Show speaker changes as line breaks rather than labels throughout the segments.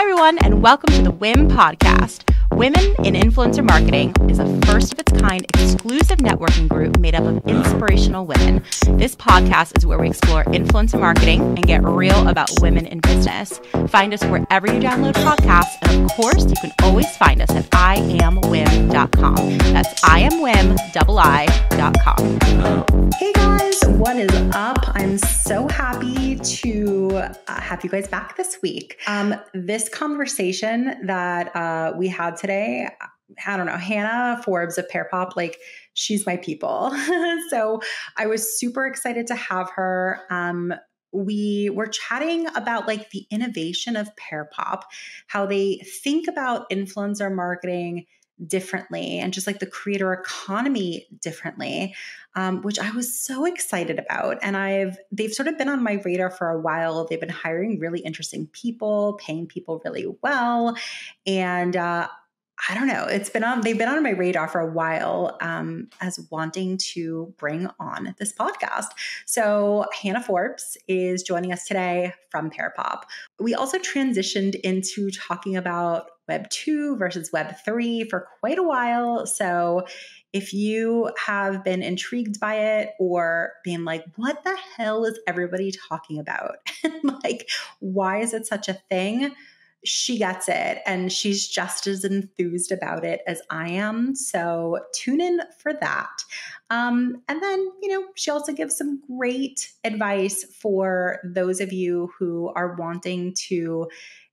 Hi, everyone, and welcome to the WIIM podcast. Women in Influencer Marketing is a first-of-its-kind exclusive networking group made up of inspirational women. This podcast is where we explore influencer marketing and get real about women in business. Find us wherever you download podcasts, and of course, you can always find us at iamwim.com. That's iamwim.com. Hey guys, what is up? I'm so happy to have you guys back this week. This conversation that we had today, I don't know, Hannah Forbes of Pearpop, she's my people. So I was super excited to have her. We were chatting about the innovation of Pearpop, how they think about influencer marketing differently and just the creator economy differently, which I was so excited about. And they've sort of been on my radar for a while. They've been hiring really interesting people, paying people really well. And I don't know, they've been on my radar for a while as wanting to bring on this podcast. So Hannah Forbes is joining us today from Pearpop. We also transitioned into talking about Web2 versus Web3 for quite a while. So if you have been intrigued by it or being what the hell is everybody talking about? And why is it such a thing? She gets it, and she's just as enthused about it as I am. So tune in for that. And then, she also gives some great advice for those of you who are wanting to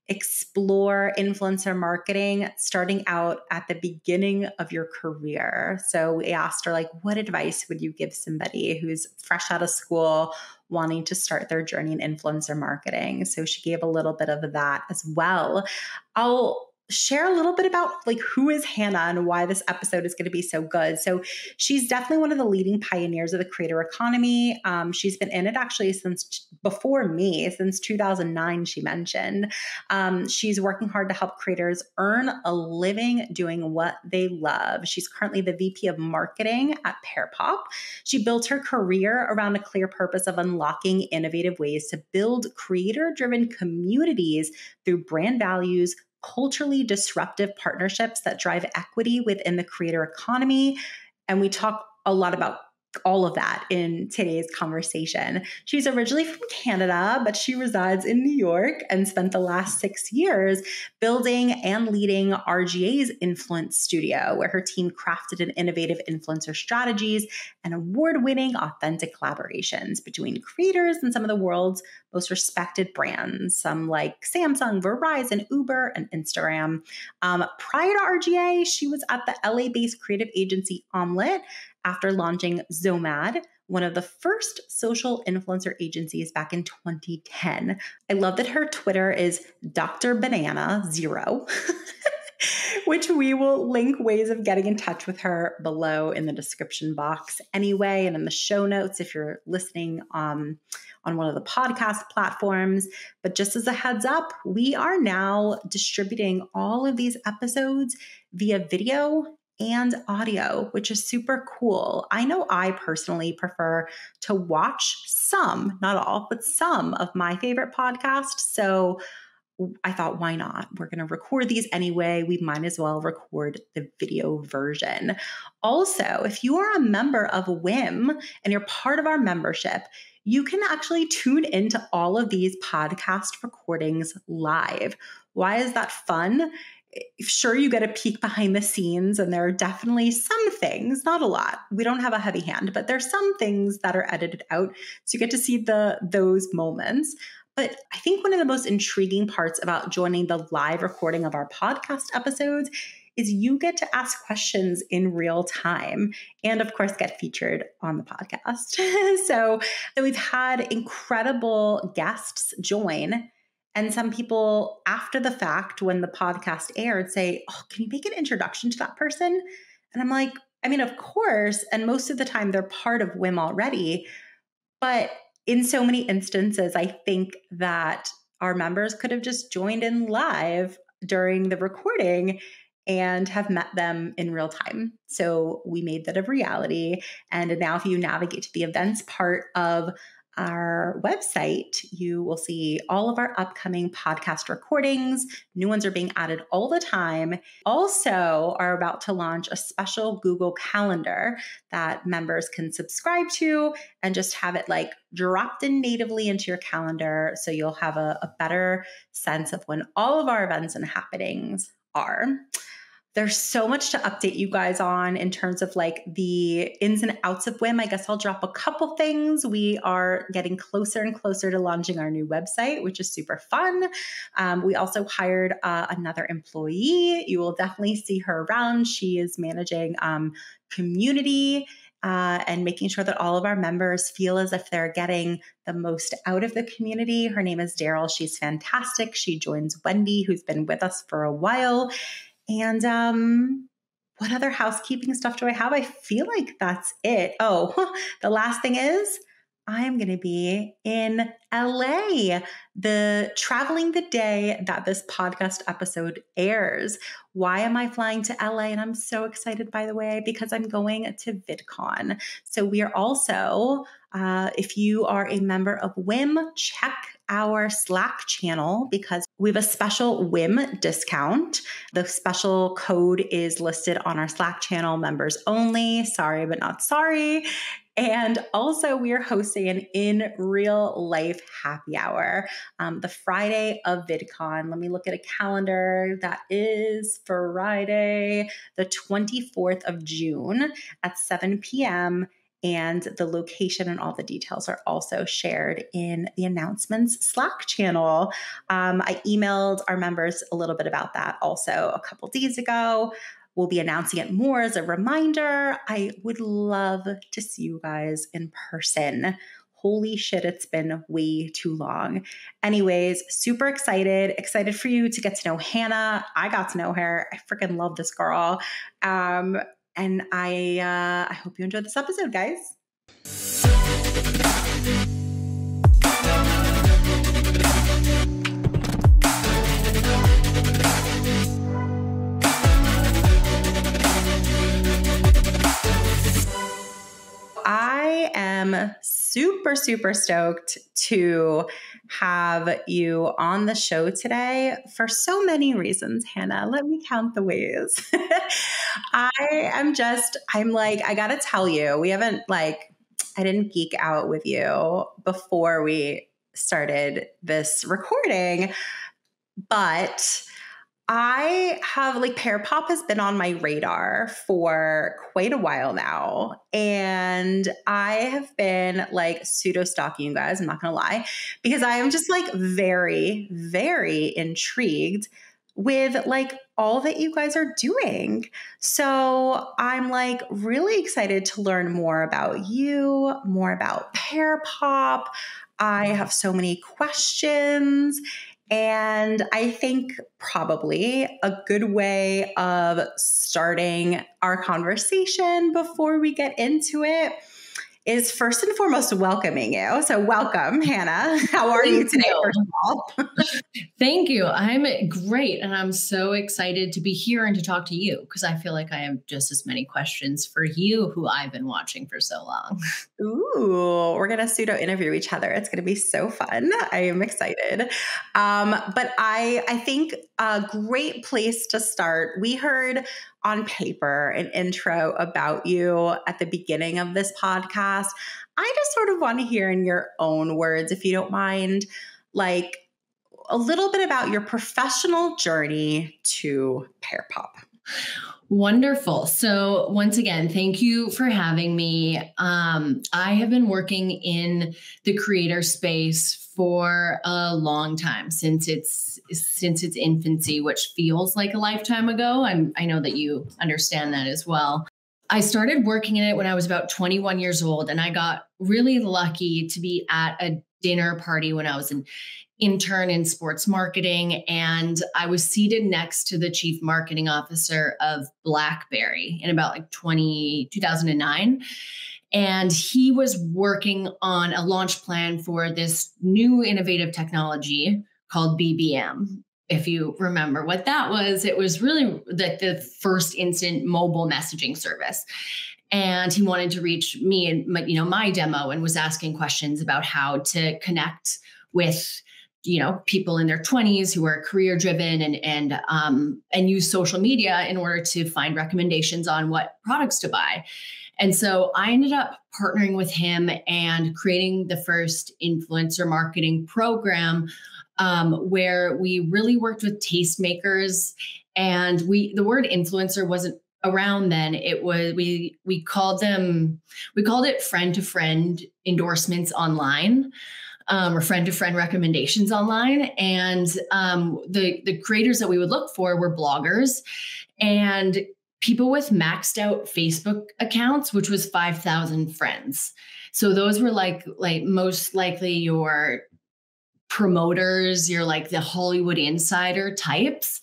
explore influencer marketing starting out at the beginning of your career. So we asked her, what advice would you give somebody who's fresh out of school wanting to start their journey in influencer marketing? So she gave a little bit of that as well. I'll share a little bit about who is Hannah and why this episode is going to be so good. So she's definitely one of the leading pioneers of the creator economy. She's been in it actually since before me, since 2009, she mentioned. She's working hard to help creators earn a living doing what they love. She's currently the VP of marketing at Pearpop. She built her career around a clear purpose of unlocking innovative ways to build creator-driven communities through brand values, culturally disruptive partnerships that drive equity within the creator economy. And we talk a lot about all of that in today's conversation. She's originally from Canada, but she resides in New York and spent the last 6 years building and leading RGA's Influence Studio, where her team crafted an innovative influencer strategies and award-winning authentic collaborations between creators and some of the world's most respected brands, some like Samsung, Verizon, Uber, and Instagram. Prior to RGA, she was at the LA-based creative agency Omelette after launching Zomad, one of the first social influencer agencies back in 2010. I love that her Twitter is Dr. Banana 0, which we will link ways of getting in touch with her below in the description box anyway, and in the show notes if you're listening on one of the podcast platforms. But just as a heads up, we are now distributing all of these episodes via video and audio, which is super cool. I know I personally prefer to watch some, not all, but some of my favorite podcasts. So I thought, why not? We're going to record these anyway. We might as well record the video version. Also, if you are a member of WIIM and you're part of our membership, you can actually tune into all of these podcast recordings live. Why is that fun? Sure, you get a peek behind the scenes, and there are definitely some things, not a lot. We don't have a heavy hand, but there's some things that are edited out. So you get to see those moments. But I think one of the most intriguing parts about joining the live recording of our podcast episodes is you get to ask questions in real time and, of course, get featured on the podcast. So we've had incredible guests join. And some people, after the fact, when the podcast aired, say, oh, can you make an introduction to that person? And I'm like, of course. And most of the time, they're part of WIIM already. But in so many instances, I think that our members could have just joined in live during the recording and have met them in real time. So we made that a reality. And now if you navigate to the events part of our website, you will see all of our upcoming podcast recordings. New ones are being added all the time. Also, are about to launch a special Google Calendar that members can subscribe to and just have it like dropped in natively into your calendar. So you'll have a better sense of when all of our events and happenings are. There's so much to update you guys on in terms of like the ins and outs of WIIM. I guess I'll drop a couple things. We are getting closer and closer to launching our new website, which is super fun. We also hired another employee. You will definitely see her around. She is managing community and making sure that all of our members feel as if they're getting the most out of the community. Her name is Daryl. She's fantastic. She joins Wendy, who's been with us for a while. And what other housekeeping stuff do I have? I feel like that's it. Oh, the last thing is I'm going to be in LA, traveling the day that this podcast episode airs. Why am I flying to LA? And I'm so excited, by the way, because I'm going to VidCon. So we are also, if you are a member of WIIM, check our Slack channel because we have a special WIIM discount. The special code is listed on our Slack channel, members only. Sorry, but not sorry. And also, we are hosting an in real life happy hour the Friday of VidCon. Let me look at a calendar. That is Friday, the 24th of June at 7 p.m. And the location and all the details are also shared in the announcements Slack channel. I emailed our members a little bit about that also a couple days ago. We'll be announcing it more as a reminder. I would love to see you guys in person. Holy shit, it's been way too long. Anyways, super excited for you to get to know Hannah. I got to know her. I freaking love this girl. And I hope you enjoyed this episode, guys. I am super stoked to have you on the show today for so many reasons, Hannah. Let me count the ways. I'm like, I gotta tell you, I didn't geek out with you before we started this recording, but I have Pearpop has been on my radar for quite a while now. And I have been pseudo stalking you guys. I'm not going to lie, because I am just very, very intrigued with all that you guys are doing. So I'm really excited to learn more about you, more about Pearpop. I have so many questions. And I think probably a good way of starting our conversation before we get into it is first and foremost welcoming you. So welcome, Hannah. How are you today, first of all?
Thank you. I'm great. And I'm so excited to be here and to talk to you because I feel like I have just as many questions for you who I've been watching for so long.
Ooh, we're going to pseudo interview each other. It's going to be so fun. I am excited. But I think a great place to start, we heard on paper an intro about you at the beginning of this podcast. I just sort of want to hear in your own words, if you don't mind, a little bit about your professional journey to Pearpop.
Wonderful. So once again, thank you for having me. I have been working in the creator space for a long time, since its infancy, which feels like a lifetime ago. I know that you understand that as well. I started working in it when I was about 21 years old, and I got really lucky to be at a dinner party when I was an intern in sports marketing, and I was seated next to the chief marketing officer of BlackBerry in about 2009. And he was working on a launch plan for this new innovative technology called BBM. If you remember what that was, it was really the first instant mobile messaging service. And he wanted to reach me and my demo, and was asking questions about how to connect with people in their 20s who are career driven and use social media in order to find recommendations on what products to buy. And so I ended up partnering with him and creating the first influencer marketing program, where we really worked with tastemakers. And the word influencer wasn't around then. It was, we called it friend to friend endorsements online, or friend to friend recommendations online. And the creators that we would look for were bloggers and people with maxed out Facebook accounts, which was 5,000 friends. So those were like most likely your promoters, your like the Hollywood insider types.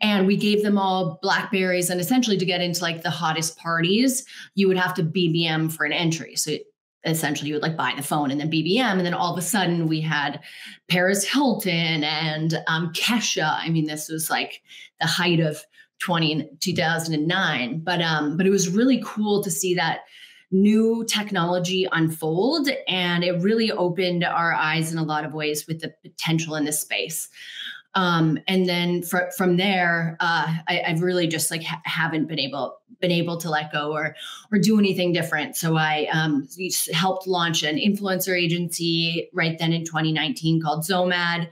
And we gave them all Blackberries, and essentially to get into like the hottest parties, you would have to BBM for an entry. So essentially you would like buy the phone and then BBM. And then all of a sudden we had Paris Hilton and Kesha. I mean, this was like the height of 2009. But it was really cool to see that new technology unfold. And it really opened our eyes in a lot of ways with the potential in this space. And then from there, I've really just like haven't been able to let go or do anything different. So I helped launch an influencer agency right then in 2019 called Zomad.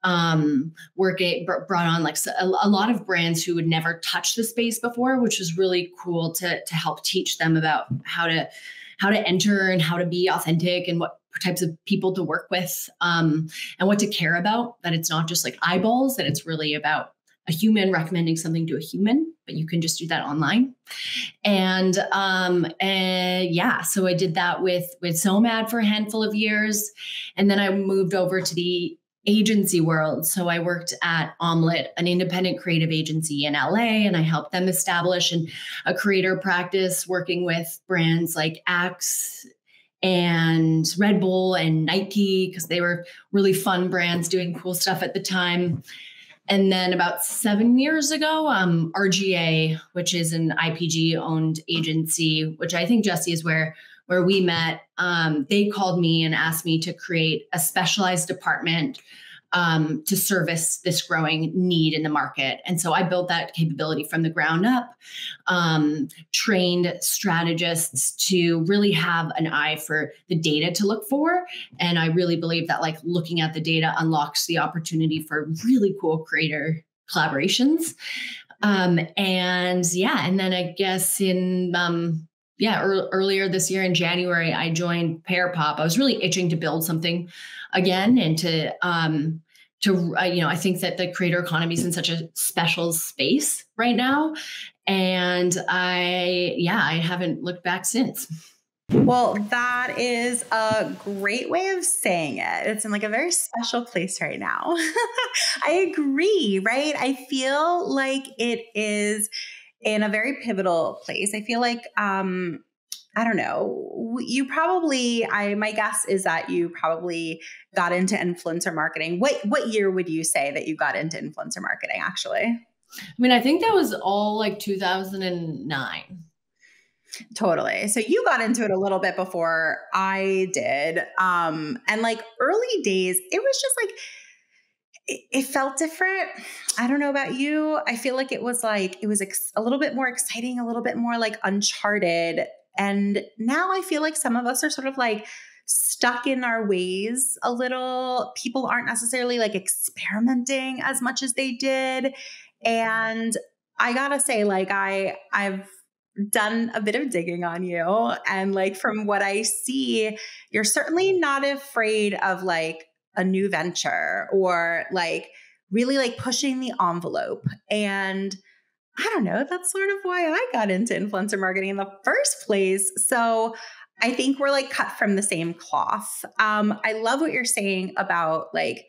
Brought on like a lot of brands who would never touch the space before, which was really cool to help teach them about how to enter and how to be authentic and what types of people to work with, and what to care about, that it's not just like eyeballs, that it's really about a human recommending something to a human, but you can just do that online. And yeah, so I did that with Zomad for a handful of years. And then I moved over to the agency world. So I worked at Omelette, an independent creative agency in LA, and I helped them establish a creator practice working with brands like Axe and Red Bull and Nike, because they were really fun brands doing cool stuff at the time. And then about 7 years ago, RGA, which is an IPG owned agency, which I think, Jesse, is where we met, they called me and asked me to create a specialized department to service this growing need in the market. And so I built that capability from the ground up, trained strategists to really have an eye for the data to look for. And I really believe that like looking at the data unlocks the opportunity for really cool creator collaborations. And then I guess in earlier this year in January, I joined Pearpop. I was really itching to build something again and to I think that the creator economy is in such a special space right now. And I haven't looked back since.
Well, that is a great way of saying it. It's in like a very special place right now. I agree, right? I feel like it is in a very pivotal place. I feel like, I don't know, my guess is that you probably got into influencer marketing. What year would you say that you got into influencer marketing, actually?
I mean, I think that was all like 2009.
Totally. So you got into it a little bit before I did. And like early days, it was just like, it felt different. I don't know about you. I feel like it was a little bit more exciting, a little bit more like uncharted. And now I feel like some of us are sort of like stuck in our ways a little. People aren't necessarily like experimenting as much as they did. And I gotta say, like I've done a bit of digging on you. And like from what I see, you're certainly not afraid of like a new venture or like really like pushing the envelope. And I don't know, that's sort of why I got into influencer marketing in the first place. So I think we're like cut from the same cloth. I love what you're saying about like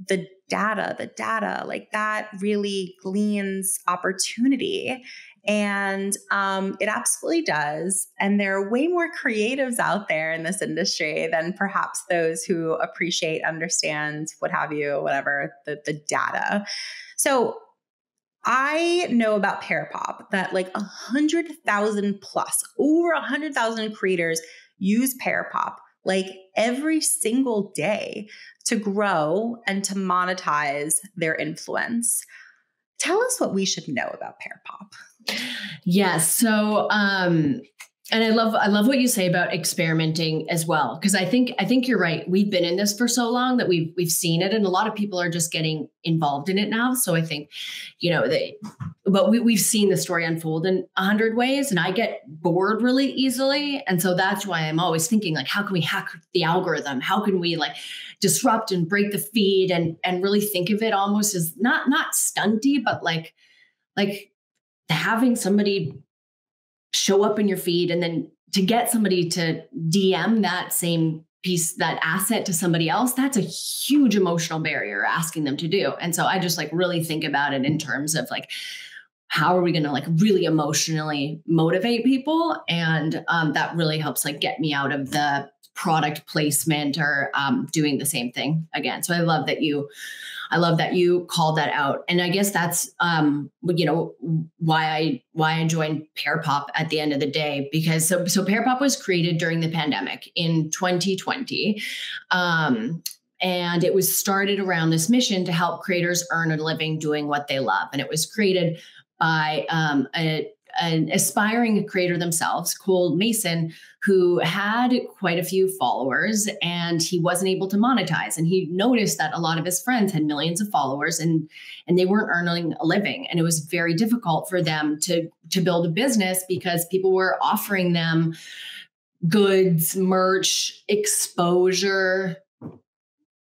the data, like that really gleans opportunity. And it absolutely does. And there are way more creatives out there in this industry than perhaps those who appreciate, understand, what have you, whatever, the data. So I know about Pearpop that like 100,000 plus, over 100,000 creators use Pearpop like every single day to grow and to monetize their influence. Tell us what we should know about Pearpop.
Yes. So, and I love what you say about experimenting as well, because I think you're right. We've been in this for so long that we've seen it, and a lot of people are just getting involved in it now. So I think, but we've seen the story unfold in 100 ways, and I get bored really easily, and so that's why I'm always thinking like, how can we hack the algorithm? How can we like disrupt and break the feed, and really think of it almost as not stunty, but like having somebody show up in your feed, and then to get somebody to DM that same piece, that asset to somebody else, that's a huge emotional barrier asking them to do. And so I just like really think about it in terms of like, how are we going to like really emotionally motivate people? And that really helps like get me out of the product placement or doing the same thing again. So I love that you called that out. And I guess that's, why I joined Pearpop at the end of the day, because so Pearpop was created during the pandemic in 2020. And it was started around this mission to help creators earn a living doing what they love. And it was created by an aspiring creator themselves, Cole Mason, who had quite a few followers, and he wasn't able to monetize. And he noticed that a lot of his friends had millions of followers, and they weren't earning a living. And it was very difficult for them to build a business because people were offering them goods, merch, exposure.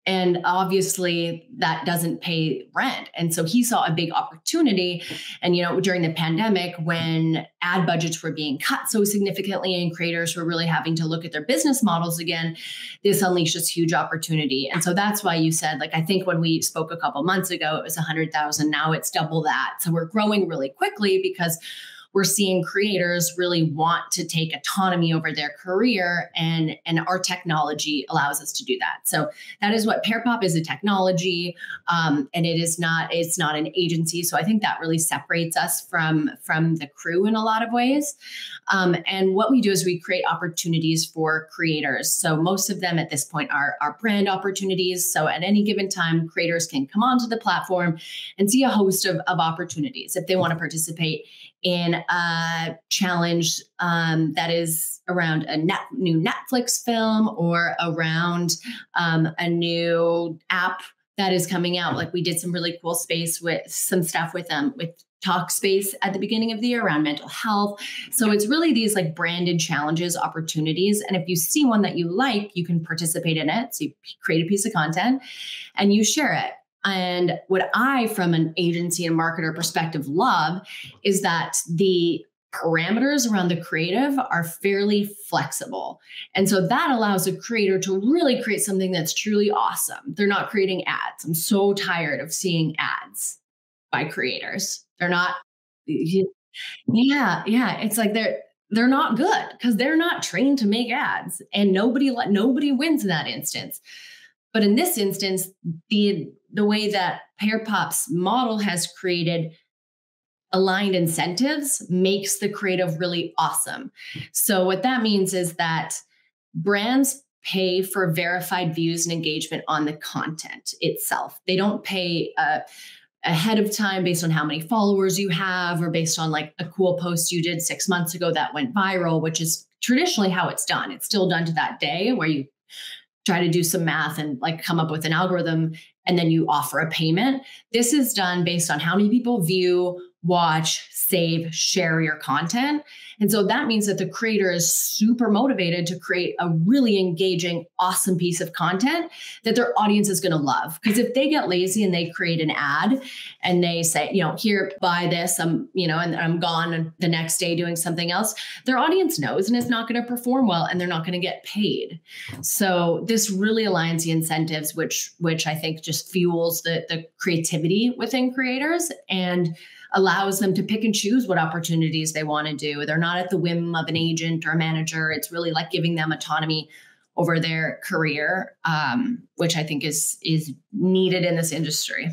And obviously that doesn't pay rent. And so he saw a big opportunity. And, during the pandemic, when ad budgets were being cut so significantly and creators were really having to look at their business models again, this unleashed this huge opportunity. And so that's why you said, like, I think when we spoke a couple months ago, it was 100,000. Now it's double that. So we're growing really quickly because we're seeing creators really want to take autonomy over their career, and our technology allows us to do that. So that is what Pearpop is, a technology, and it's not an agency. So I think that really separates us from the crew in a lot of ways. And what we do is we create opportunities for creators. So most of them at this point are brand opportunities. So at any given time, creators can come onto the platform and see a host of opportunities if they want to participate in a challenge that is around a new Netflix film or around a new app that is coming out. Like we did some really cool stuff with Talkspace at the beginning of the year around mental health. So it's really these like branded challenges, opportunities. And if you see one that you like, you can participate in it. So you create a piece of content and you share it. And what I, from an agency and marketer perspective, love is that the parameters around the creative are fairly flexible. And so that allows a creator to really create something that's truly awesome. They're not creating ads. I'm so tired of seeing ads by creators. They're not, yeah. It's like they're not good because they're not trained to make ads, and nobody wins in that instance. But in this instance, the way that Pearpop's model has created aligned incentives makes the creative really awesome. So what that means is that brands pay for verified views and engagement on the content itself. They don't pay ahead of time based on how many followers you have or based on like a cool post you did 6 months ago that went viral, which is traditionally how it's done. It's still done to that day where you try to do some math and like come up with an algorithm and then you offer a payment. This is done based on how many people view, watch, save, share your content. And so that means that the creator is super motivated to create a really engaging, awesome piece of content that their audience is going to love. Because if they get lazy and they create an ad and they say, here, buy this, and I'm gone the next day doing something else, their audience knows and it's not going to perform well and they're not going to get paid. So this really aligns the incentives, which I think just fuels the creativity within creators and allows them to pick and choose what opportunities they want to do. They're not at the whim of an agent or a manager. It's really like giving them autonomy over their career, which I think is needed in this industry.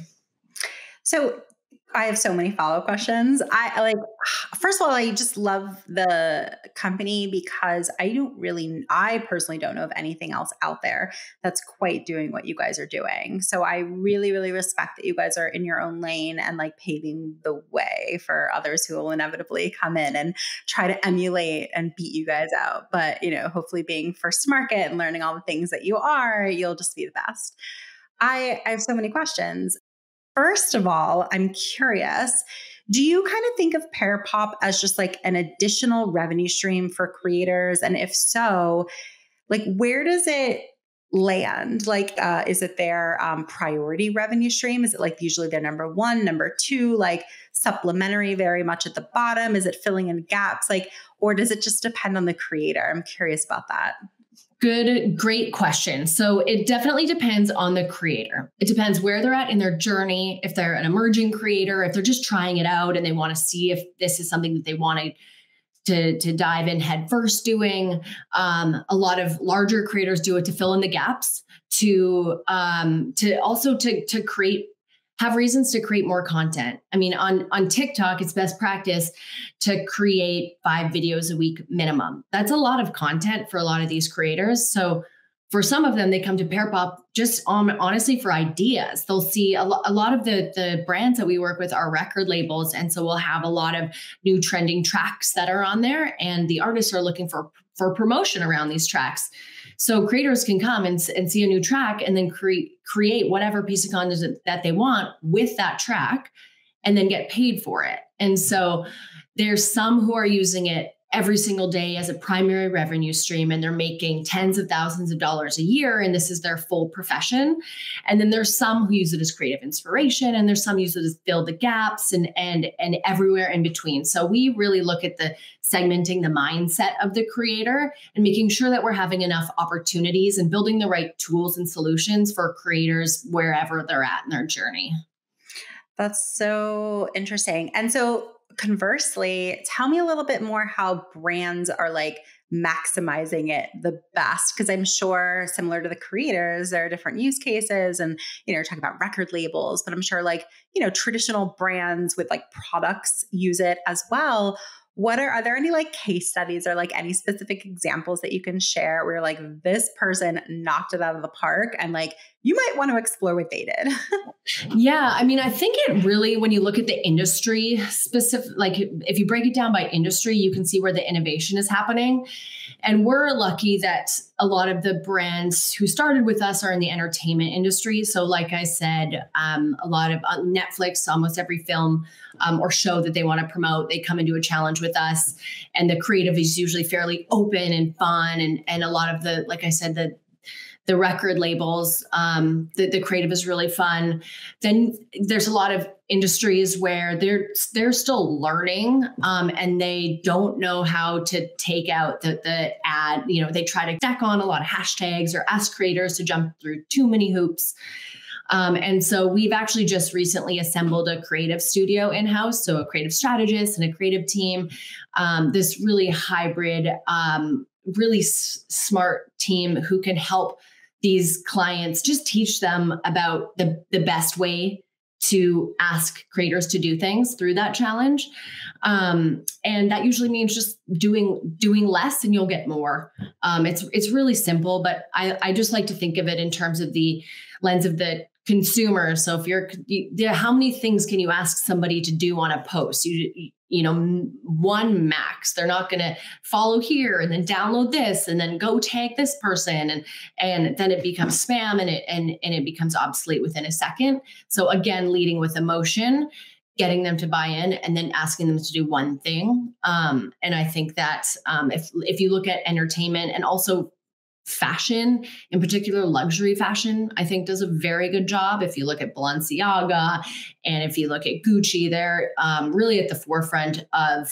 So I have so many follow-up questions. I like, first of all, I just love the company because I personally don't know of anything else out there that's quite doing what you guys are doing. So I really, really respect that you guys are in your own lane and like paving the way for others who will inevitably come in and try to emulate and beat you guys out. But, hopefully being first to market and learning all the things that you are, you'll just be the best. I have so many questions. First of all, I'm curious, do you kind of think of Pearpop as just like an additional revenue stream for creators? And if so, like where does it land? Like, is it their priority revenue stream? Is it like usually their number one, number two, like supplementary very much at the bottom? Is it filling in gaps? Like, or does it just depend on the creator? I'm curious about that.
Great question. So it definitely depends on the creator. It depends where they're at in their journey. If they're an emerging creator, if they're just trying it out and they want to see if this is something that they want to dive in head first doing. A lot of larger creators do it to fill in the gaps, to also to create, have reasons to create more content. I mean, on TikTok, it's best practice to create 5 videos a week minimum. That's a lot of content for a lot of these creators. So for some of them, they come to Pearpop just honestly for ideas. They'll see a lot of the brands that we work with are record labels. And so we'll have a lot of new trending tracks that are on there, and the artists are looking for promotion around these tracks. So creators can come and see a new track and then create whatever piece of content that they want with that track and then get paid for it. And so there's some who are using it every single day as a primary revenue stream, and they're making tens of thousands of dollars a year, and this is their full profession. And then there's some who use it as creative inspiration, and there's some use it as fill the gaps and everywhere in between. So we really look at the segmenting the mindset of the creator and making sure that we're having enough opportunities and building the right tools and solutions for creators wherever they're at in their journey.
That's so interesting. And so conversely, tell me a little bit more how brands are like maximizing it the best. Because I'm sure similar to the creators, there are different use cases and, you're talking about record labels, but I'm sure like, traditional brands with like products use it as well. Are there any like case studies or like any specific examples that you can share where like this person knocked it out of the park and like you might want to explore what they did?
Yeah. I mean, I think it really, when you look at the industry specific, like if you break it down by industry, you can see where the innovation is happening. And we're lucky that a lot of the brands who started with us are in the entertainment industry. So like I said, a lot of Netflix, almost every film or show that they want to promote, they come into a challenge with us. And the creative is usually fairly open and fun. And a lot of the, like I said, the record labels, the creative is really fun. Then there's a lot of industries where they're still learning and they don't know how to take out the ad. They try to stack on a lot of hashtags or ask creators to jump through too many hoops. And so we've actually just recently assembled a creative studio in-house, so a creative strategist and a creative team, this really hybrid, really smart team who can help these clients, just teach them about the best way to ask creators to do things through that challenge. And that usually means just doing less and you'll get more. It's really simple, but I just like to think of it in terms of the lens of the consumer. So how many things can you ask somebody to do on a post? One max. They're not going to follow here and then download this and then go tag this person, and then it becomes spam and it becomes obsolete within a second. So again, leading with emotion, getting them to buy in, and then asking them to do one thing. And I think that if you look at entertainment and also fashion, in particular luxury fashion, I think does a very good job. If you look at Balenciaga and if you look at Gucci, they're really at the forefront of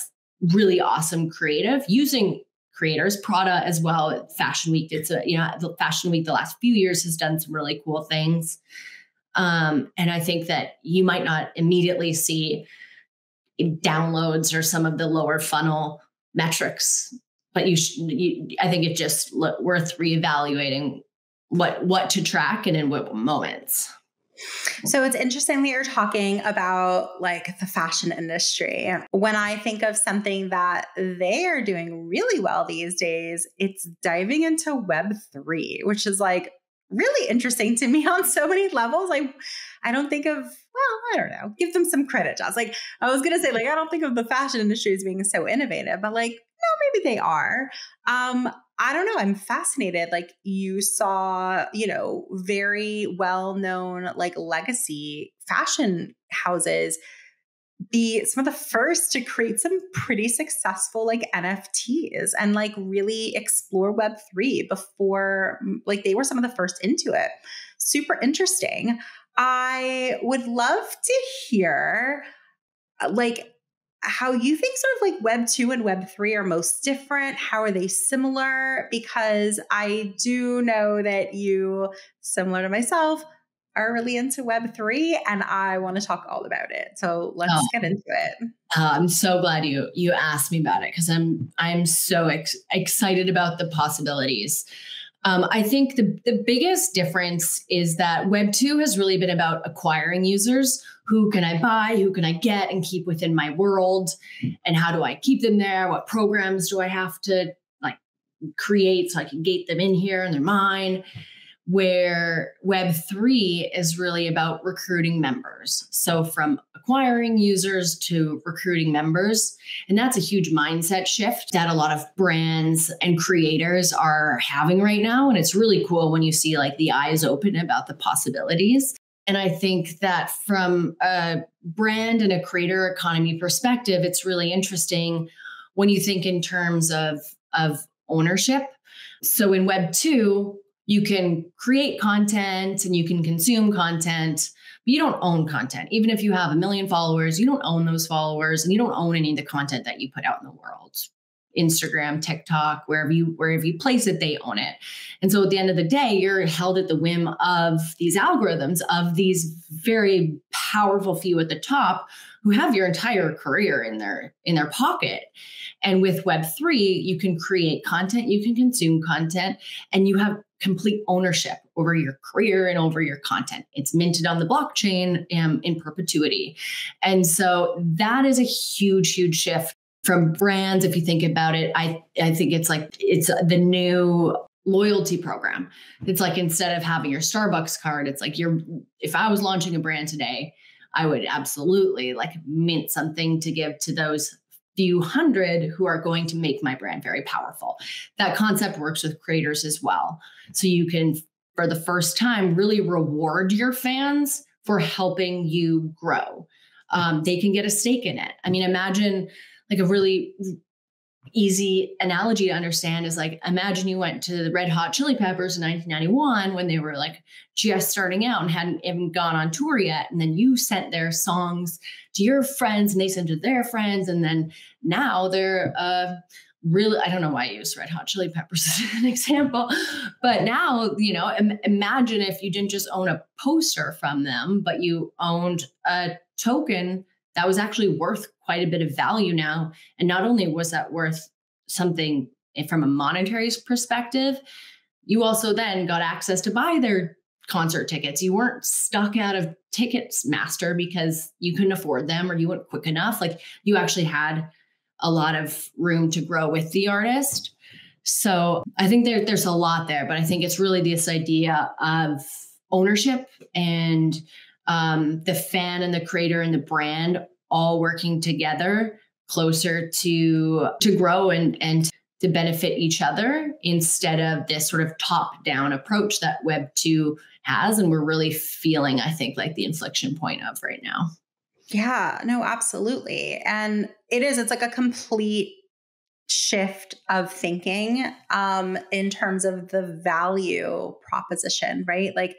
really awesome creative using creators. Prada as well at Fashion Week. The Fashion Week the last few years has done some really cool things. And I think that you might not immediately see downloads or some of the lower funnel metrics, but I think it just worth reevaluating what to track and in what moments.
So it's interesting that you're talking about like the fashion industry. When I think of something that they are doing really well these days, it's diving into Web3, which is like really interesting to me on so many levels. Like, I don't think of, well, I don't know, give them some credit, Joss. Like, I was going to say, like, I don't think of the fashion industry as being so innovative, but like, no, maybe they are. I don't know. I'm fascinated. Like you saw, very well known, like legacy fashion houses be some of the first to create some pretty successful like NFTs and like really explore Web3 before, like they were some of the first into it. Super interesting. I would love to hear like how you think sort of like Web 2 and Web 3 are most different. How are they similar? Because I do know that you, similar to myself, are really into Web 3 and I want to talk all about it. So let's get into it.
I'm so glad you asked me about it because I'm so excited about the possibilities. I think the biggest difference is that Web 2 has really been about acquiring users. Who can I buy? Who can I get and keep within my world? And how do I keep them there? What programs do I have to like create so I can gate them in here and they're mine? Where Web 3 is really about recruiting members. So from acquiring users to recruiting members. And that's a huge mindset shift that a lot of brands and creators are having right now. And it's really cool when you see like the eyes open about the possibilities. And I think that from a brand and a creator economy perspective, it's really interesting when you think in terms of ownership. So in Web 2, you can create content and you can consume content, but you don't own content. Even if you have 1 million followers, you don't own those followers and you don't own any of the content that you put out in the world. Instagram, TikTok, wherever you place it, they own it. And so at the end of the day, you're held at the whim of these algorithms, of these very powerful few at the top who have your entire career in their pocket. And with Web3, you can create content, you can consume content, and you have complete ownership over your career and over your content. It's minted on the blockchain in perpetuity. And so that is a huge, huge shift from brands. If you think about it, I think it's the new loyalty program. It's like instead of having your Starbucks card, it's like if I was launching a brand today, I would absolutely like mint something to give to those few hundred who are going to make my brand very powerful. That concept works with creators as well. So you can, for the first time, really reward your fans for helping you grow. They can get a stake in it. I mean, imagine like a really easy analogy to understand is like, imagine you went to the Red Hot Chili Peppers in 1991 when they were like just starting out and hadn't even gone on tour yet. And then you sent their songs to your friends and they sent to their friends. And then now they're really, I don't know why I use Red Hot Chili Peppers as an example, but now, imagine if you didn't just own a poster from them, but you owned a token that was actually worth quite a bit of value now. And not only was that worth something from a monetary perspective, you also then got access to buy their concert tickets. You weren't stuck out of Ticketmaster because you couldn't afford them or you weren't quick enough. Like you actually had a lot of room to grow with the artist. So I think there's a lot there, but I think it's really this idea of ownership and the fan and the creator and the brand all working together closer to grow and to benefit each other instead of this sort of top-down approach that Web 2 has. And we're really feeling, I think, like the inflection point of right now.
Yeah, no, absolutely. And it's like a complete shift of thinking in terms of the value proposition, right? Like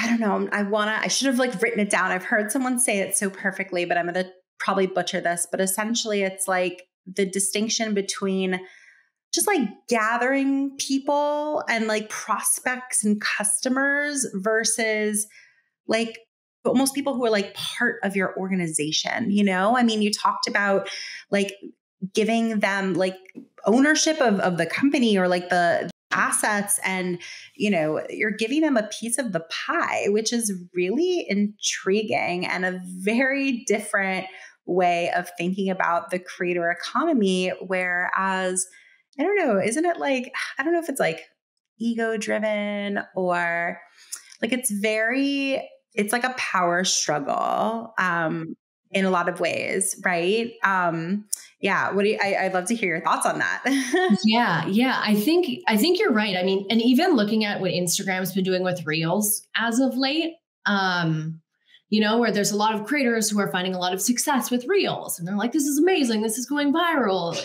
I don't know. I should have like written it down. I've heard someone say it so perfectly, but I'm going to probably butcher this. But essentially it's like the distinction between just like gathering people and like prospects and customers versus like almost people who are like part of your organization, I mean, you talked about like giving them like ownership of the company or like the assets, and you're giving them a piece of the pie, which is really intriguing and a very different way of thinking about the creator economy. Whereas, I don't know, isn't it like, I don't know if it's like ego driven, or like it's like a power struggle in a lot of ways, right? Yeah. I'd love to hear your thoughts on that.
Yeah. I think you're right. I mean, and even looking at what Instagram's been doing with Reels as of late, where there's a lot of creators who are finding a lot of success with Reels, and they're like, this is amazing. This is going viral.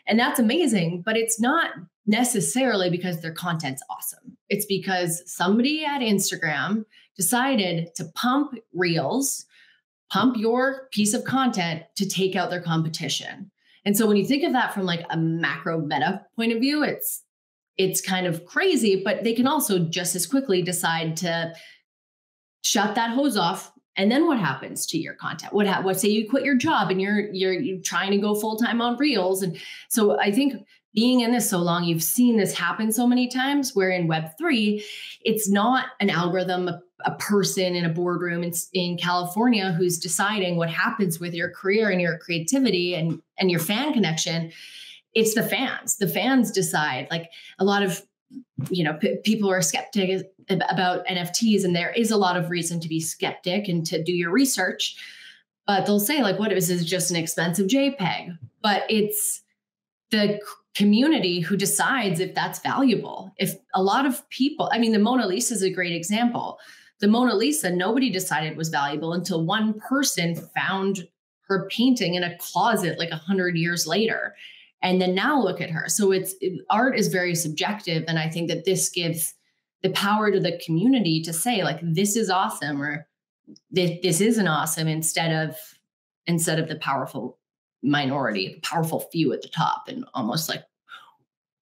And that's amazing, but it's not necessarily because their content's awesome. It's because somebody at Instagram decided to pump Reels, pump your piece of content to take out their competition. And so when you think of that from like a macro meta point of view, it's kind of crazy, but they can also just as quickly decide to shut that hose off. And then what happens to your content? What say you quit your job and you're trying to go full-time on Reels. And so I think being in this so long, you've seen this happen so many times, where in Web3, it's not an algorithm, a person in a boardroom in California who's deciding what happens with your career and your creativity and your fan connection. It's the fans. The fans decide. Like, a lot of people are skeptic about NFTs, and there is a lot of reason to be skeptic and to do your research. But they'll say, like, what is this, just an expensive JPEG? But it's the community who decides if that's valuable. If a lot of people, I mean, the Mona Lisa is a great example. The Mona Lisa, nobody decided was valuable until one person found her painting in a closet like 100 years later. And then now look at her. So art is very subjective. And I think that this gives the power to the community to say, like, this is awesome, or this isn't awesome, instead of the powerful minority, the powerful few at the top, and almost like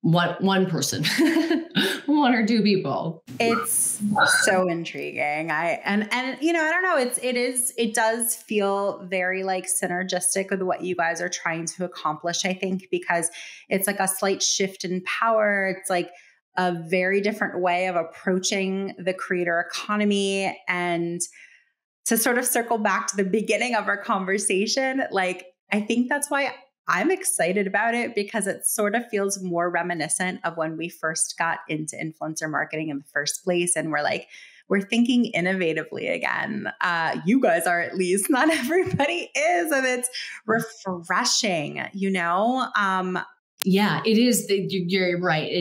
one person, one or two people.
It's so intriguing. I don't know. It does feel very like synergistic with what you guys are trying to accomplish, I think, because it's like a slight shift in power. It's like a very different way of approaching the creator economy. And to sort of circle back to the beginning of our conversation, like, I think that's why I'm excited about it, because it sort of feels more reminiscent of when we first got into influencer marketing in the first place. And we're thinking innovatively again. You guys are, at least. Not everybody is. And it's refreshing,
Yeah, it is. You're right.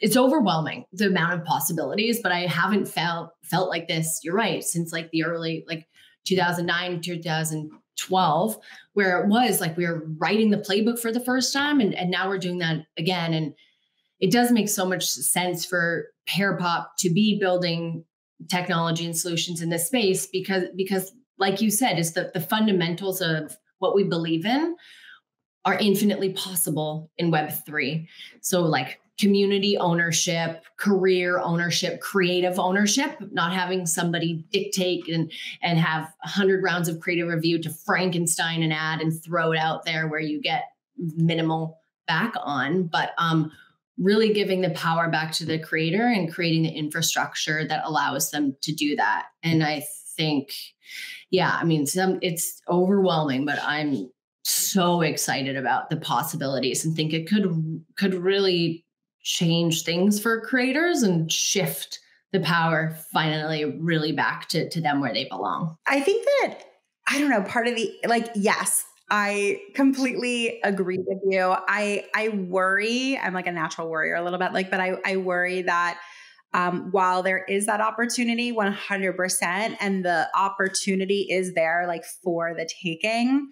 It's overwhelming, the amount of possibilities, but I haven't felt like this. You're right. Since like the early, like 2009, 2012, where it was like we were writing the playbook for the first time, and now we're doing that again. And it does make so much sense for Pearpop to be building technology and solutions in this space, because like you said, is the fundamentals of what we believe in are infinitely possible in Web3. So like community ownership, career ownership, creative ownership, not having somebody dictate and have 100 rounds of creative review to Frankenstein an ad and throw it out there where you get minimal back on, but really giving the power back to the creator and creating the infrastructure that allows them to do that. And I think, it's overwhelming, but I'm so excited about the possibilities and think it could really change things for creators and shift the power finally really back to them where they belong.
I think that, I don't know, part of the, like, yes, I completely agree with you. I worry, I'm like a natural worrier a little bit, like, but I worry that while there is that opportunity 100%, and the opportunity is there like for the taking,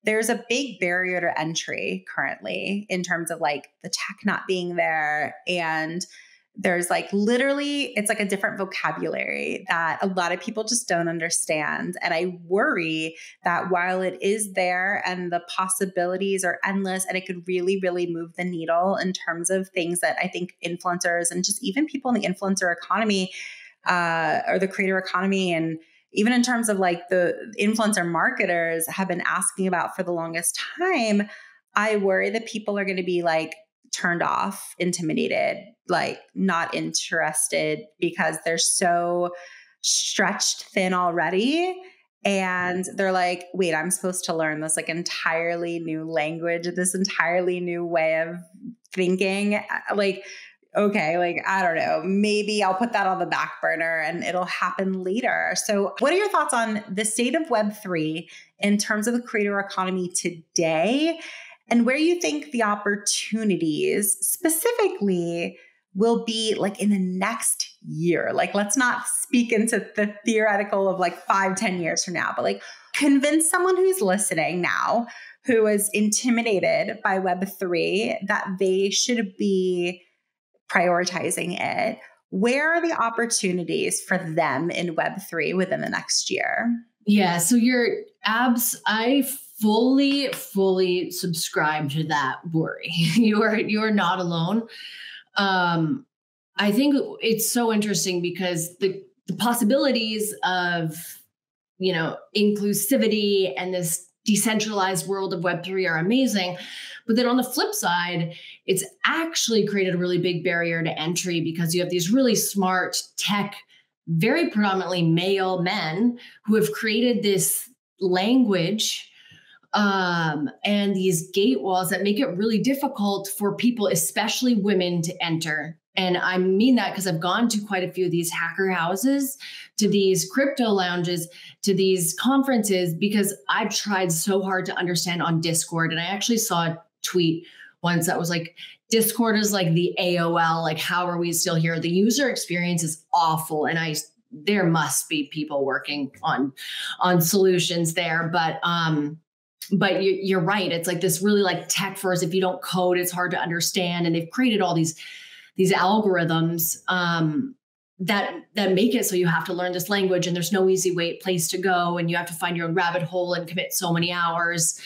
there's a big barrier to entry currently in terms of like the tech not being there. And there's like literally, it's like a different vocabulary that a lot of people just don't understand. And I worry that while it is there and the possibilities are endless, and it could really, really move the needle in terms of things that I think influencers and just even people in the influencer economy or the creator economy, and even in terms of like the influencer marketers have been asking about for the longest time, I worry that people are going to be like turned off, intimidated, like not interested because they're so stretched thin already. And they're like, wait, I'm supposed to learn this like entirely new language, this entirely new way of thinking. Like, okay, like, I don't know, maybe I'll put that on the back burner and it'll happen later. So what are your thoughts on the state of Web3 in terms of the creator economy today, and where you think the opportunities specifically will be like in the next year? Like, let's not speak into the theoretical of like 5-10 years from now, but like convince someone who's listening now who is intimidated by Web3 that they should be prioritizing it. Where are the opportunities for them in Web3 within the next year?
Yeah. So I fully subscribe to that worry. You are not alone. I think it's so interesting because the possibilities of, inclusivity and this decentralized world of Web3 are amazing. But then on the flip side, it's actually created a really big barrier to entry because you have these really smart tech, very predominantly male men who have created this language and these gate walls that make it really difficult for people, especially women, to enter. And I mean that because I've gone to quite a few of these hacker houses, to these crypto lounges, to these conferences, because I've tried so hard to understand on Discord. And I actually saw a tweet once that was like, Discord is like the AOL, like, how are we still here? The user experience is awful. And there must be people working on solutions there. But you're right. It's like this really like tech first. If you don't code, it's hard to understand. And they've created all these algorithms that make it so you have to learn this language, and there's no easy place to go, and you have to find your own rabbit hole and commit so many hours.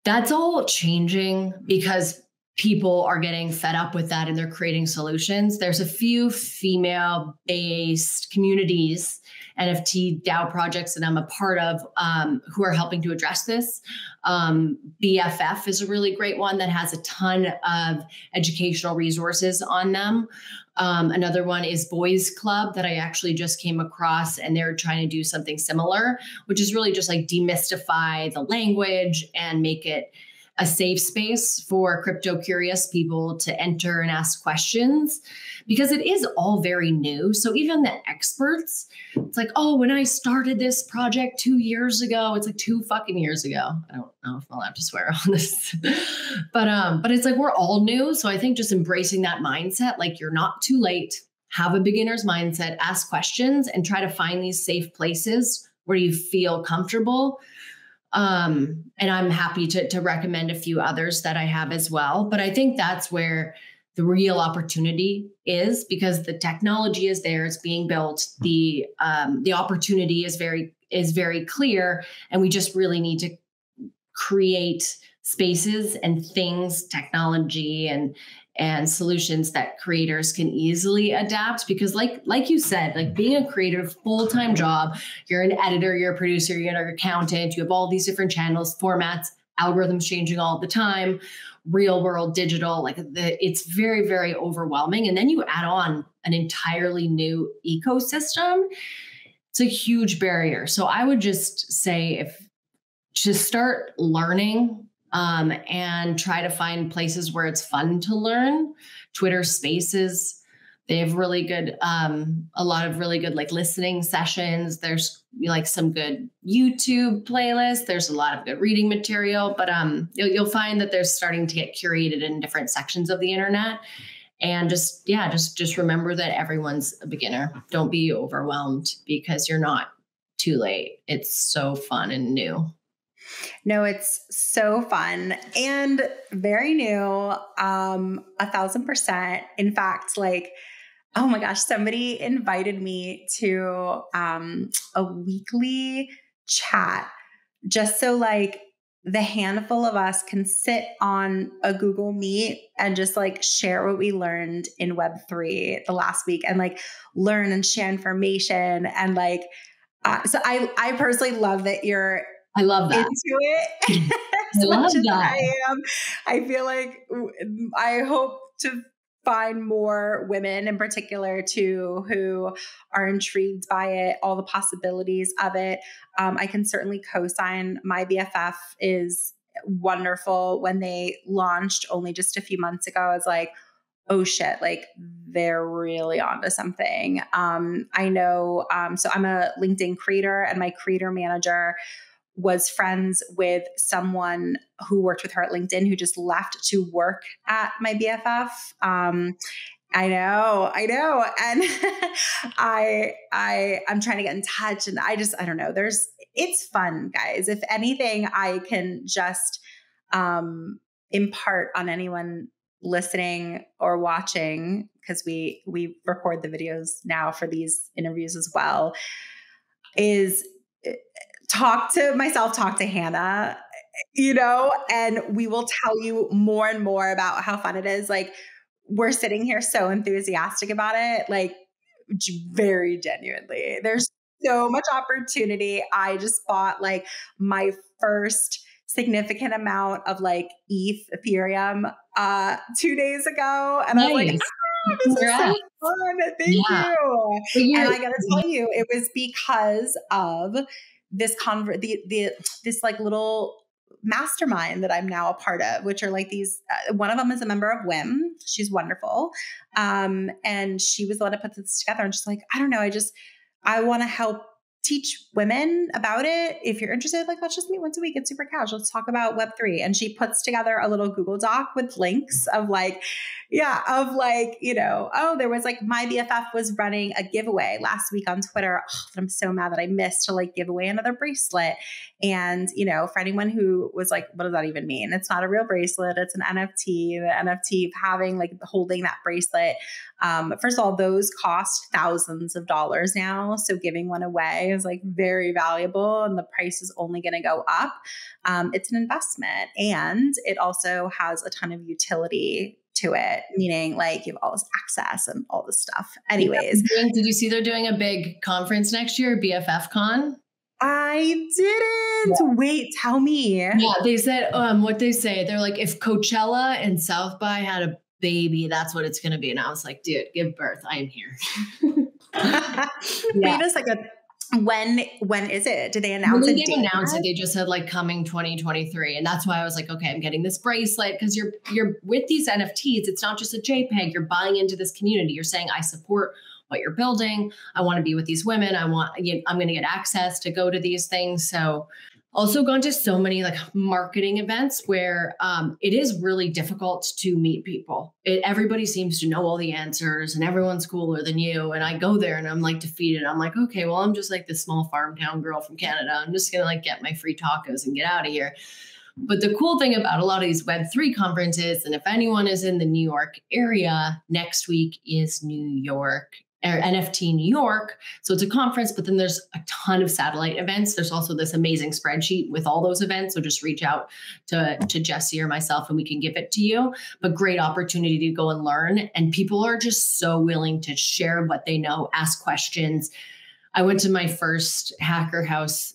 That's all changing because people are getting fed up with that and they're creating solutions. There's a few female-based communities, NFT DAO projects that I'm a part of, who are helping to address this. BFF is a really great one that has a ton of educational resources on them. Another one is Boys Club that I actually just came across, and they're trying to do something similar, which is really just like demystify the language and make it a safe space for crypto curious people to enter and ask questions, because it is all very new. So even the experts, it's like, oh, when I started this project 2 years ago, it's like 2 fucking years ago. I don't know if I'm allowed to swear on this, but it's like, we're all new. So I think just embracing that mindset, like you're not too late, have a beginner's mindset, ask questions, and try to find these safe places where you feel comfortable. And I'm happy to recommend a few others that I have as well. But I think that's where the real opportunity is, because the technology is there, it's being built. The opportunity is very clear, and we just really need to create spaces and things, technology and solutions that creators can easily adapt. Because like you said, like being a creator, full-time job, you're an editor, you're a producer, you're an accountant, you have all these different channels, formats, algorithms changing all the time, real world, digital, like it's very, very overwhelming. And then you add on an entirely new ecosystem. It's a huge barrier. So I would just say just start learning, and try to find places where it's fun to learn. Twitter Spaces, they have really good, a lot of really good like listening sessions. There's like some good YouTube playlists. There's a lot of good reading material, but you'll find that they're starting to get curated in different sections of the internet. And just remember that everyone's a beginner. Don't be overwhelmed because you're not too late. It's so fun and new.
No, it's so fun and very new. 1,000%. In fact, like, oh my gosh, somebody invited me to a weekly chat just so like the handful of us can sit on a Google Meet and just like share what we learned in Web3 the last week, and like learn and share information. And like, so I personally love that you're
I love that.
into it.
I love
much as
that.
I am. I feel like I hope to find more women in particular too who are intrigued by it, all the possibilities of it. I can certainly co-sign. My BFF is wonderful. When they launched only just a few months ago, I was like, oh shit, like they're really onto something. I know, so I'm a LinkedIn creator, and my creator manager was friends with someone who worked with her at LinkedIn who just left to work at my BFF. I know. And I'm trying to get in touch, and I don't know. It's fun, guys. If anything, I can just, impart on anyone listening or watching, because we record the videos now for these interviews as well, is talk to Hannah, and we will tell you more and more about how fun it is. Like, we're sitting here so enthusiastic about it, like very genuinely. There's so much opportunity. I just bought like my first significant amount of like Ethereum 2 days ago. And I was like,
Nice.
this is so
Congrats.
fun. Thank you. And I got to tell you, it was because of this this like little mastermind that I'm now a part of, which are like these, one of them is a member of WIIM. She's wonderful. And she was the one to put this together, and she's like, I don't know, I want to help teach women about it. If you're interested, like, let's just meet once a week. It's super casual. Let's talk about Web3. And she puts together a little Google Doc with links of like, oh, there was like, my BFF was running a giveaway last week on Twitter. Oh, I'm so mad that I missed to like give away another bracelet. And, for anyone who was like, what does that even mean? It's not a real bracelet. It's an NFT. The NFT of having like holding that bracelet. First of all, those cost thousands of dollars now. So giving one away is like very valuable, and the price is only going to go up. It's an investment, and it also has a ton of utility to it, meaning like you have all this access and all this stuff. Anyways.
Did you see they're doing a big conference next year, BFF Con?
I didn't. Yeah. Wait, tell me.
Yeah, they said, what they say, they're like, if Coachella and South by had a baby, that's what it's going to be. And I was like, dude, give birth. I am here.
Wait a second. When is it? Did they announce it?
They didn't announce it. They just said like coming 2023. And that's why I was like, okay, I'm getting this bracelet, because you're with these NFTs. It's not just a JPEG. You're buying into this community. You're saying, I support what you're building. I want to be with these women. I'm going to get access to go to these things. So also gone to so many like marketing events where it is really difficult to meet people. Everybody seems to know all the answers, and everyone's cooler than you. And I go there and I'm like defeated. I'm like, okay, well, I'm just like this small farm town girl from Canada. I'm just going to like get my free tacos and get out of here. But the cool thing about a lot of these Web3 conferences, and if anyone is in the New York area, next week is New York or NFT New York. So it's a conference, but then there's a ton of satellite events. There's also this amazing spreadsheet with all those events. So just reach out to Jesse or myself and we can give it to you. But great opportunity to go and learn. And people are just so willing to share what they know, ask questions. I went to my first hacker house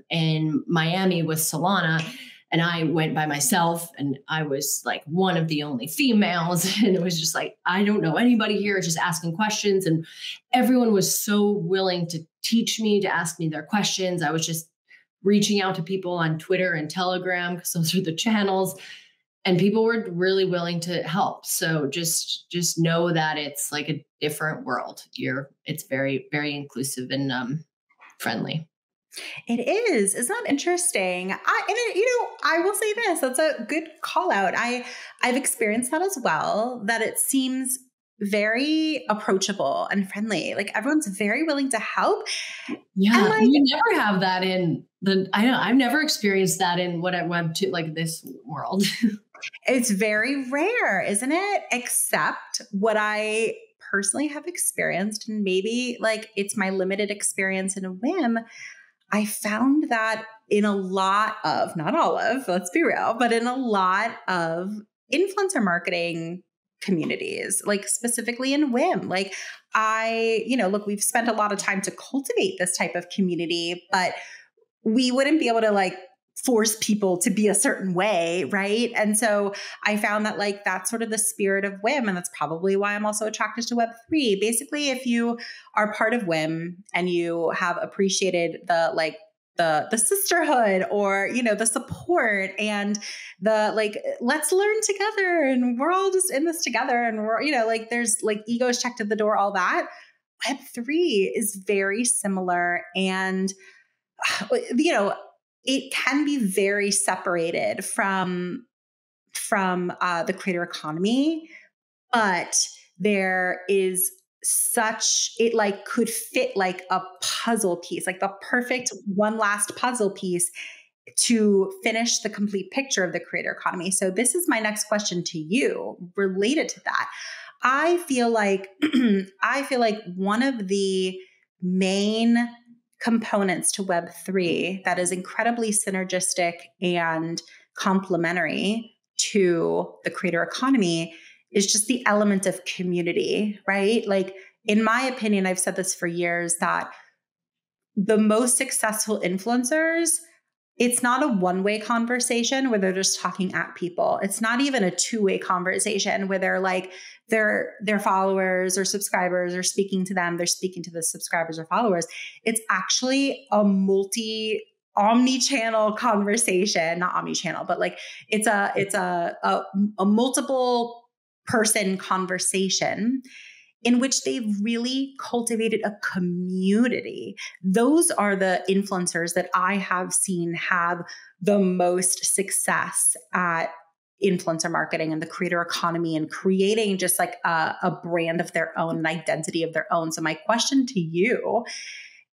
in Miami with Solana. And I went by myself, and I was like one of the only females. And it was just like, I don't know anybody here, just asking questions. And everyone was so willing to teach me, to ask me their questions. I was just reaching out to people on Twitter and Telegram, because those are the channels. And people were really willing to help. So just know that it's like a different world. It's very, very inclusive and friendly.
It is. It's not interesting. I will say this. That's a good call out. I've experienced that as well, that it seems very approachable and friendly. Like everyone's very willing to help.
Yeah. Like, you never have that I've never experienced that in what I went to like this world.
It's very rare, isn't it? Except what I personally have experienced, and maybe like it's my limited experience in a WIIM. I found that in a lot of, not all of, let's be real, but in a lot of influencer marketing communities, like specifically in WIIM, like look, we've spent a lot of time to cultivate this type of community, but we wouldn't be able to like force people to be a certain way, right? And so I found that like that's sort of the spirit of WIIM, and that's probably why I'm also attracted to Web3. Basically, if you are part of WIIM and you have appreciated the sisterhood, or the support, and the like, let's learn together, and we're all just in this together, and we're like there's like egos checked at the door, all that. Web3 is very similar, and it can be very separated from the creator economy, but there is it like could fit like a puzzle piece, like the perfect one last puzzle piece to finish the complete picture of the creator economy. So this is my next question to you related to that. I feel like one of the main components to Web3 that is incredibly synergistic and complementary to the creator economy is just the element of community, right? Like, in my opinion, I've said this for years, that the most successful influencers, it's not a one-way conversation where they're just talking at people. It's not even a two-way conversation where they're like, their followers or subscribers are speaking to them, they're speaking to the subscribers or followers. It's actually a omni-channel conversation, not omni-channel, but like it's a multiple person conversation in which they've really cultivated a community. Those are the influencers that I have seen have the most success at influencer marketing and the creator economy, and creating just like a brand of their own, an identity of their own. So my question to you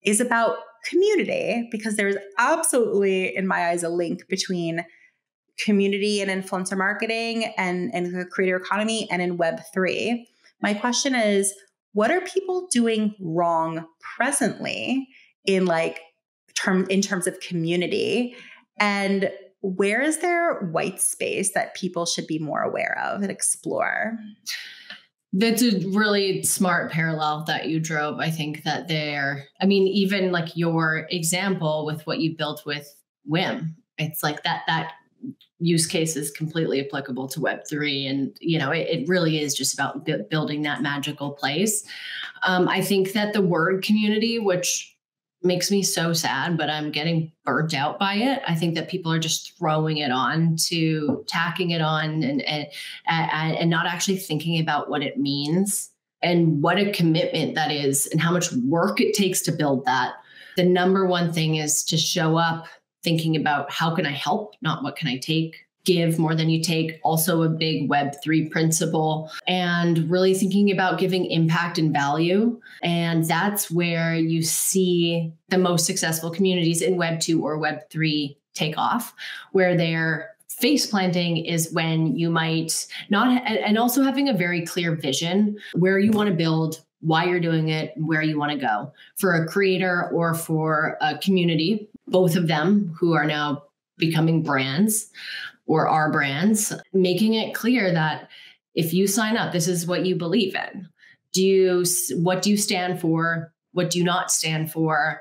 is about community, because there's absolutely, in my eyes, a link between community and influencer marketing and the creator economy and in Web3. My question is, what are people doing wrong presently in terms of community? And where is there white space that people should be more aware of and explore?
That's a really smart parallel that you drove. I think that even like your example with what you built with WIIM, it's like that use case is completely applicable to Web3. And, it really is just about building that magical place. I think that the word community, which makes me so sad, but I'm getting burnt out by it. I think that people are just throwing it on, tacking it on, and not actually thinking about what it means and what a commitment that is and how much work it takes to build that. The number one thing is to show up thinking about how can I help, not what can I take. Give more than you take, also a big Web3 principle, and really thinking about giving impact and value. And that's where you see the most successful communities in Web2 or Web3 take off, where they're face planting is when you might not, and also having a very clear vision where you want to build, why you're doing it, where you want to go for a creator or for a community, both of them who are now becoming brands or are brands, making it clear that if you sign up, this is what you believe in. What do you stand for? What do you not stand for?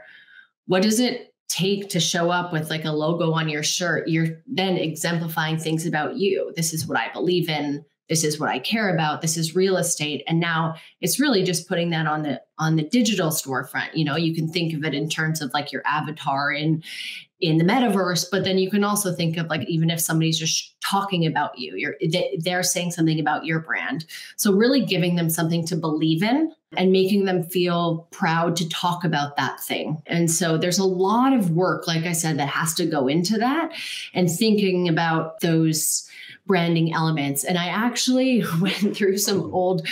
What does it take to show up with like a logo on your shirt? You're then exemplifying things about you. This is what I believe in. This is what I care about. This is real estate. And now it's really just putting that on the digital storefront. You can think of it in terms of like your avatar in the metaverse, but then you can also think of like, even if somebody's just talking about you, they're saying something about your brand. So really giving them something to believe in and making them feel proud to talk about that thing. And so there's a lot of work, like I said, that has to go into that and thinking about those branding elements. And I actually went through some old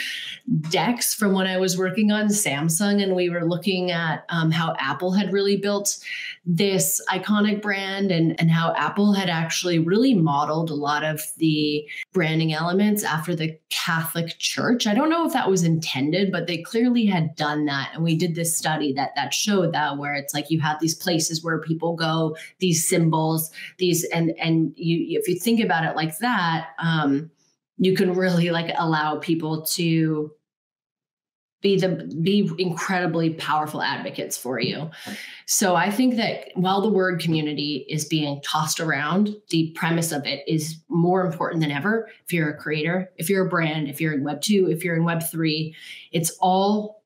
decks from when I was working on Samsung, and we were looking at how Apple had really built this iconic brand and how Apple had actually really modeled a lot of the branding elements after the Catholic Church. I don't know if that was intended, but they clearly had done that. And we did this study that showed that, where it's like you have these places where people go, these symbols, and if you think about it like that, you can really like allow people to be incredibly powerful advocates for you. So I think that while the word community is being tossed around, the premise of it is more important than ever. If you're a creator, if you're a brand, if you're in Web 2, if you're in Web 3, it's all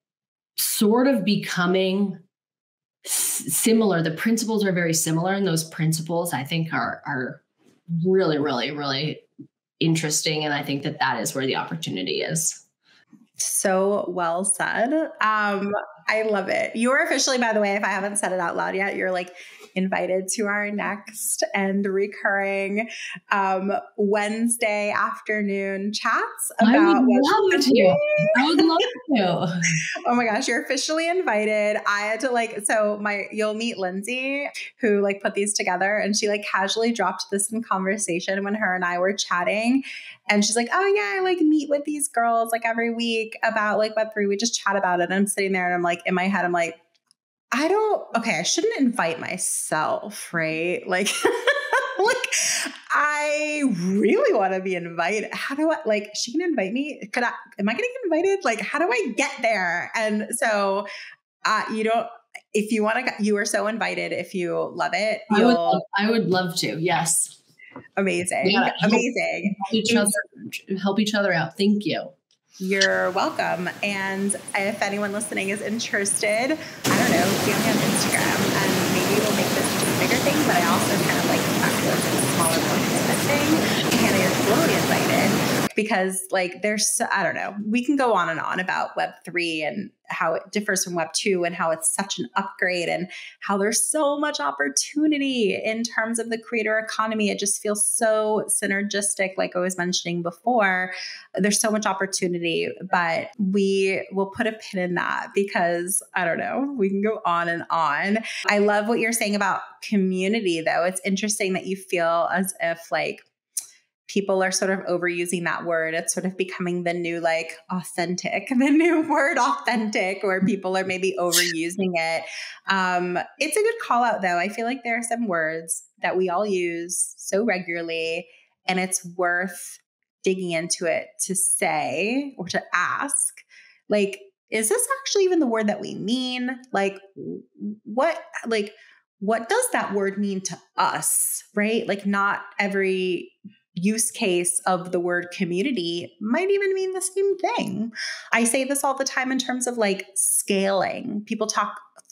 sort of becoming similar. The principles are very similar, and those principles I think are really, really, really interesting. And I think that is where the opportunity is.
So well said. I love it. You're officially, by the way, if I haven't said it out loud yet, you're like invited to our next and recurring Wednesday afternoon chats about
I would love to.
Oh my gosh, you're officially invited. I had to you'll meet Lindsay who like put these together, and she like casually dropped this in conversation when her and I were chatting. And she's like, oh yeah, I like meet with these girls like every week about like Web3. We just chat about it. And I'm sitting there and I'm like, in my head, I'm like, I shouldn't invite myself, right? Like, like I really want to be invited. How do I, she can invite me? Am I going to get invited? Like, how do I get there? And so, if you want to, you are so invited. If you love it,
I would love to. Yes.
Amazing. Yeah, amazing.
Help each other out. Thank you.
You're welcome. And if anyone listening is interested, I don't know, DM me on Instagram and maybe we'll make this a bigger thing, but I also kind of like backwards and smaller more intimate thing. Hannah, you're totally invited because I don't know, we can go on and on about Web3 and how it differs from Web 2 and how it's such an upgrade and how there's so much opportunity in terms of the creator economy. It just feels so synergistic, like I was mentioning before. There's so much opportunity, but we will put a pin in that because I don't know, we can go on and on. I love what you're saying about community though. It's interesting that you feel as if like people are sort of overusing that word. It's sort of becoming the new authentic, the new word authentic, where people are maybe overusing it. It's a good call out though. I feel like there are some words that we all use so regularly and it's worth digging into it to say or to ask, like, is this actually even the word that we mean? What does that word mean to us, right? Like not every use case of the word community might even mean the same thing. I say this all the time in terms of like scaling. People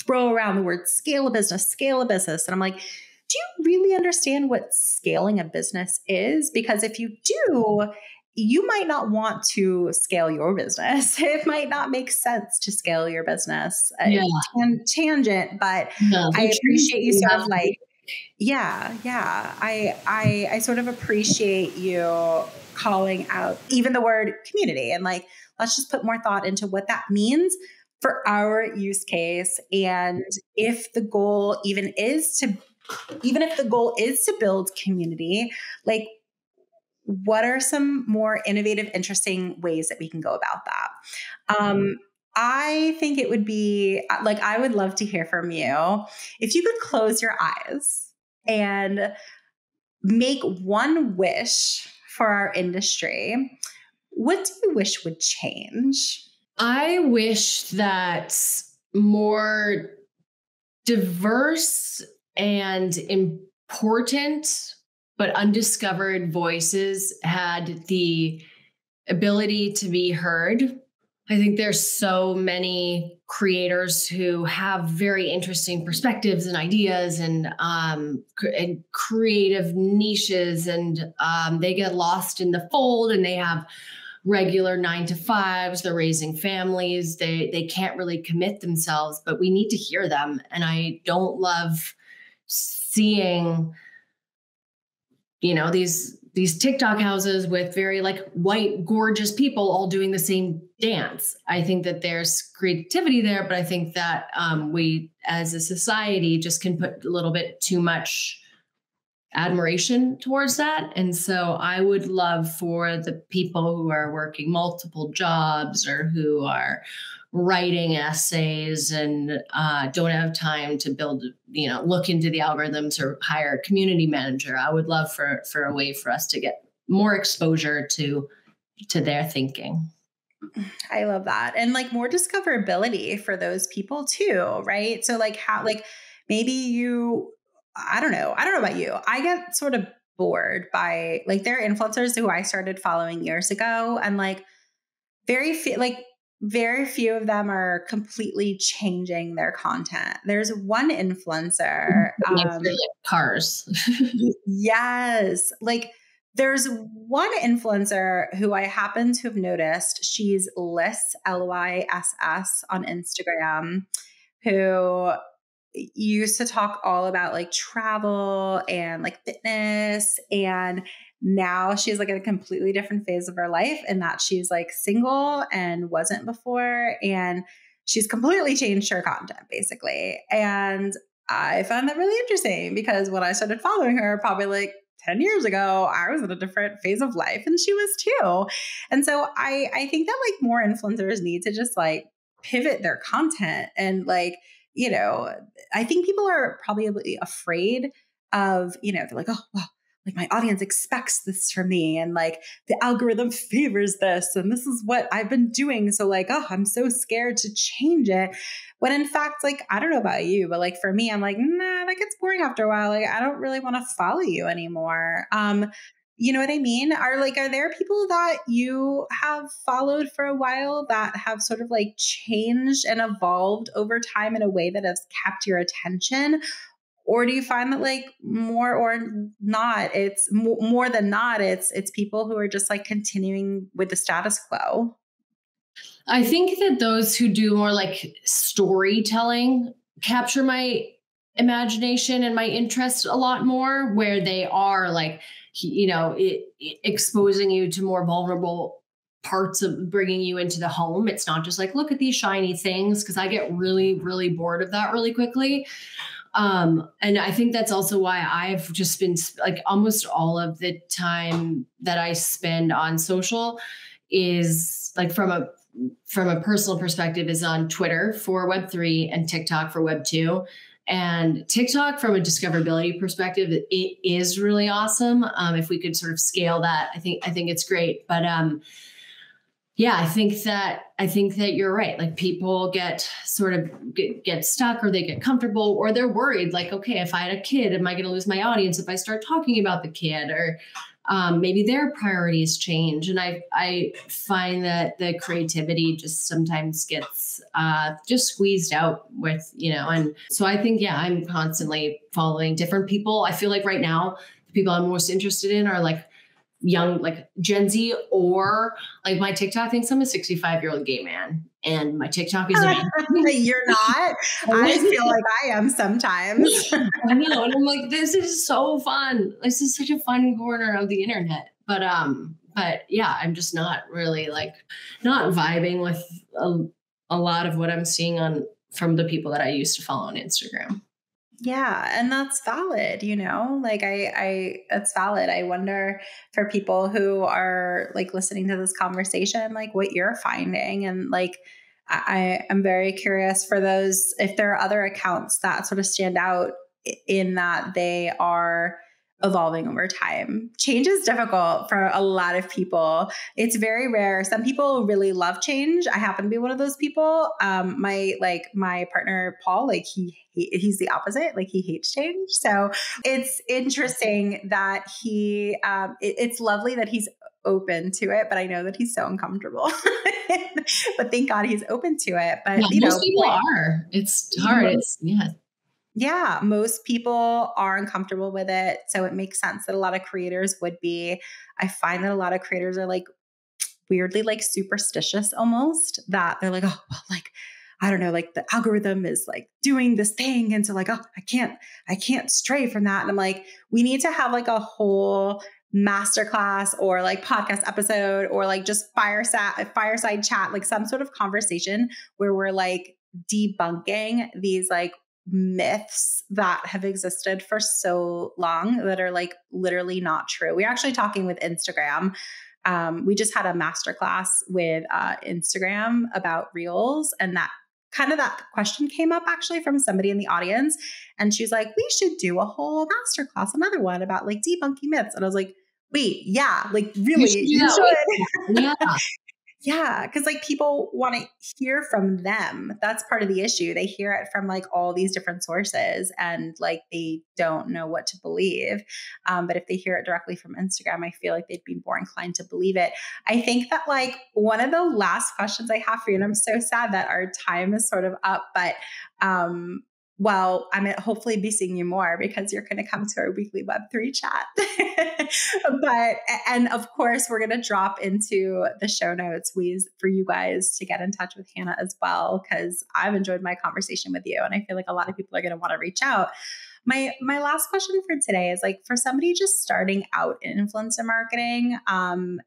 throw around the word scale a business. And I'm like, do you really understand what scaling a business is? Because if you do, you might not want to scale your business. It might not make sense to scale your business.
Yeah.
Tangent, but no, I appreciate you sort of like, yeah. I sort of appreciate you calling out even the word community and like, let's just put more thought into what that means for our use case. And if the goal even if the goal is to build community, like what are some more innovative, interesting ways that we can go about that? I think it would be like, I would love to hear from you. If you could close your eyes and make one wish for our industry, what do you wish would change?
I wish that more diverse and important but undiscovered voices had the ability to be heard. I think there's so many creators who have very interesting perspectives and ideas and creative niches, and they get lost in the fold and they have regular 9-to-5s, they're raising families, they can't really commit themselves, but we need to hear them. And I don't love seeing, these TikTok houses with very like white, gorgeous people all doing the same dance. I think that there's creativity there, but I think that we as a society just can put a little bit too much admiration towards that. And so I would love for the people who are working multiple jobs or who are writing essays and don't have time to look into the algorithms or hire a community manager. I would love for a way for us to get more exposure to their thinking.
I love that. And like more discoverability for those people too, right? So like how like maybe I don't know. I don't know about you. I get sort of bored by like there are influencers who I started following years ago and like very few of them are completely changing their content. There's one influencer
Cars.
yes. Like there's one influencer who I happen to have noticed. She's Liss, Lyss on Instagram, who used to talk all about like travel and like fitness. And now she's like in a completely different phase of her life in that she's like single and wasn't before. And she's completely changed her content basically. And I found that really interesting because when I started following her, probably like 10 years ago, I was in a different phase of life and she was too. And so I think that like more influencers need to just like pivot their content and like, you know, I think people are probably afraid of, you know, they're like, oh, well, like my audience expects this from me and like the algorithm favors this and this is what I've been doing. So like, oh, I'm so scared to change it. When in fact, like, I don't know about you, but like for me, I'm like, nah, that gets boring after a while. Like, I don't really want to follow you anymore. You know what I mean? Are there people that you have followed for a while that have sort of like changed and evolved over time in a way that has kept your attention? Or do you find that like more or not, it's more than not, it's people who are just like continuing with the status quo?
I think that those who do more like storytelling capture my imagination and my interest a lot more, where they are like, you know, exposing you to more vulnerable parts of bringing you into the home. It's not just like, look at these shiny things, because I get really, really bored of that really quickly. And I think that's also why I've just been like almost all of the time that I spend on social is like from a personal perspective is on Twitter for Web3 and TikTok for Web2. And TikTok from a discoverability perspective, it is really awesome. If we could sort of scale that, I think it's great. But yeah, I think that you're right. Like people get sort of get stuck or they get comfortable or they're worried like, okay, if I had a kid, am I going to lose my audience if I start talking about the kid? Or maybe their priorities change. And I find that the creativity just sometimes gets just squeezed out with, you know, and so I think, yeah, I'm constantly following different people. I feel like right now, the people I'm most interested in are like young, like Gen Z, or like my TikTok thinks I'm a 65-year-old gay man. And my TikTok is
You're not. I feel like I am sometimes.
I know. And I'm like, this is so fun. This is such a fun corner of the internet. But yeah, I'm just not really like not vibing with a lot of what I'm seeing from the people that I used to follow on Instagram.
Yeah. And that's valid, you know, like that's valid. I wonder for people who are like listening to this conversation, like what you're finding. And like, I am very curious for those, if there are other accounts that sort of stand out in that they are evolving over time. Change is difficult for a lot of people. It's very rare. Some people really love change. I happen to be one of those people. My partner, Paul, like he's the opposite. Like he hates change. So it's interesting that it's lovely that he's open to it, but I know that he's so uncomfortable. But thank God he's open to it. But
yeah, most people are. It's hard. It's
Yeah, most people are uncomfortable with it. So it makes sense that a lot of creators would be. I find that a lot of creators are like weirdly like superstitious almost, that they're like, oh, well, like, I don't know, like the algorithm is like doing this thing. And so like, oh, I can't stray from that. And I'm like, we need to have like a whole masterclass or like podcast episode or like just fireside chat, like some sort of conversation where we're like debunking these like myths that have existed for so long that are like literally not true. We're actually talking with Instagram. We just had a masterclass with Instagram about Reels, and that question came up actually from somebody in the audience. And she's like, we should do a whole masterclass, another one about like debunking myths. And I was like, wait, yeah, like really, you should.
Yeah.
Yeah, because like people want to hear from them. That's part of the issue. They hear it from like all these different sources and like they don't know what to believe. But if they hear it directly from Instagram, I feel like they'd be more inclined to believe it. I think that like one of the last questions I have for you, and I'm so sad that our time is sort of up, but um, well, I'm gonna hopefully be seeing you more because you're going to come to our weekly Web3 chat. But, and of course, we're going to drop into the show notes ways for you guys to get in touch with Hannah as well, because I've enjoyed my conversation with you. And I feel like a lot of people are going to want to reach out. My last question for today is like for somebody just starting out in influencer marketing, and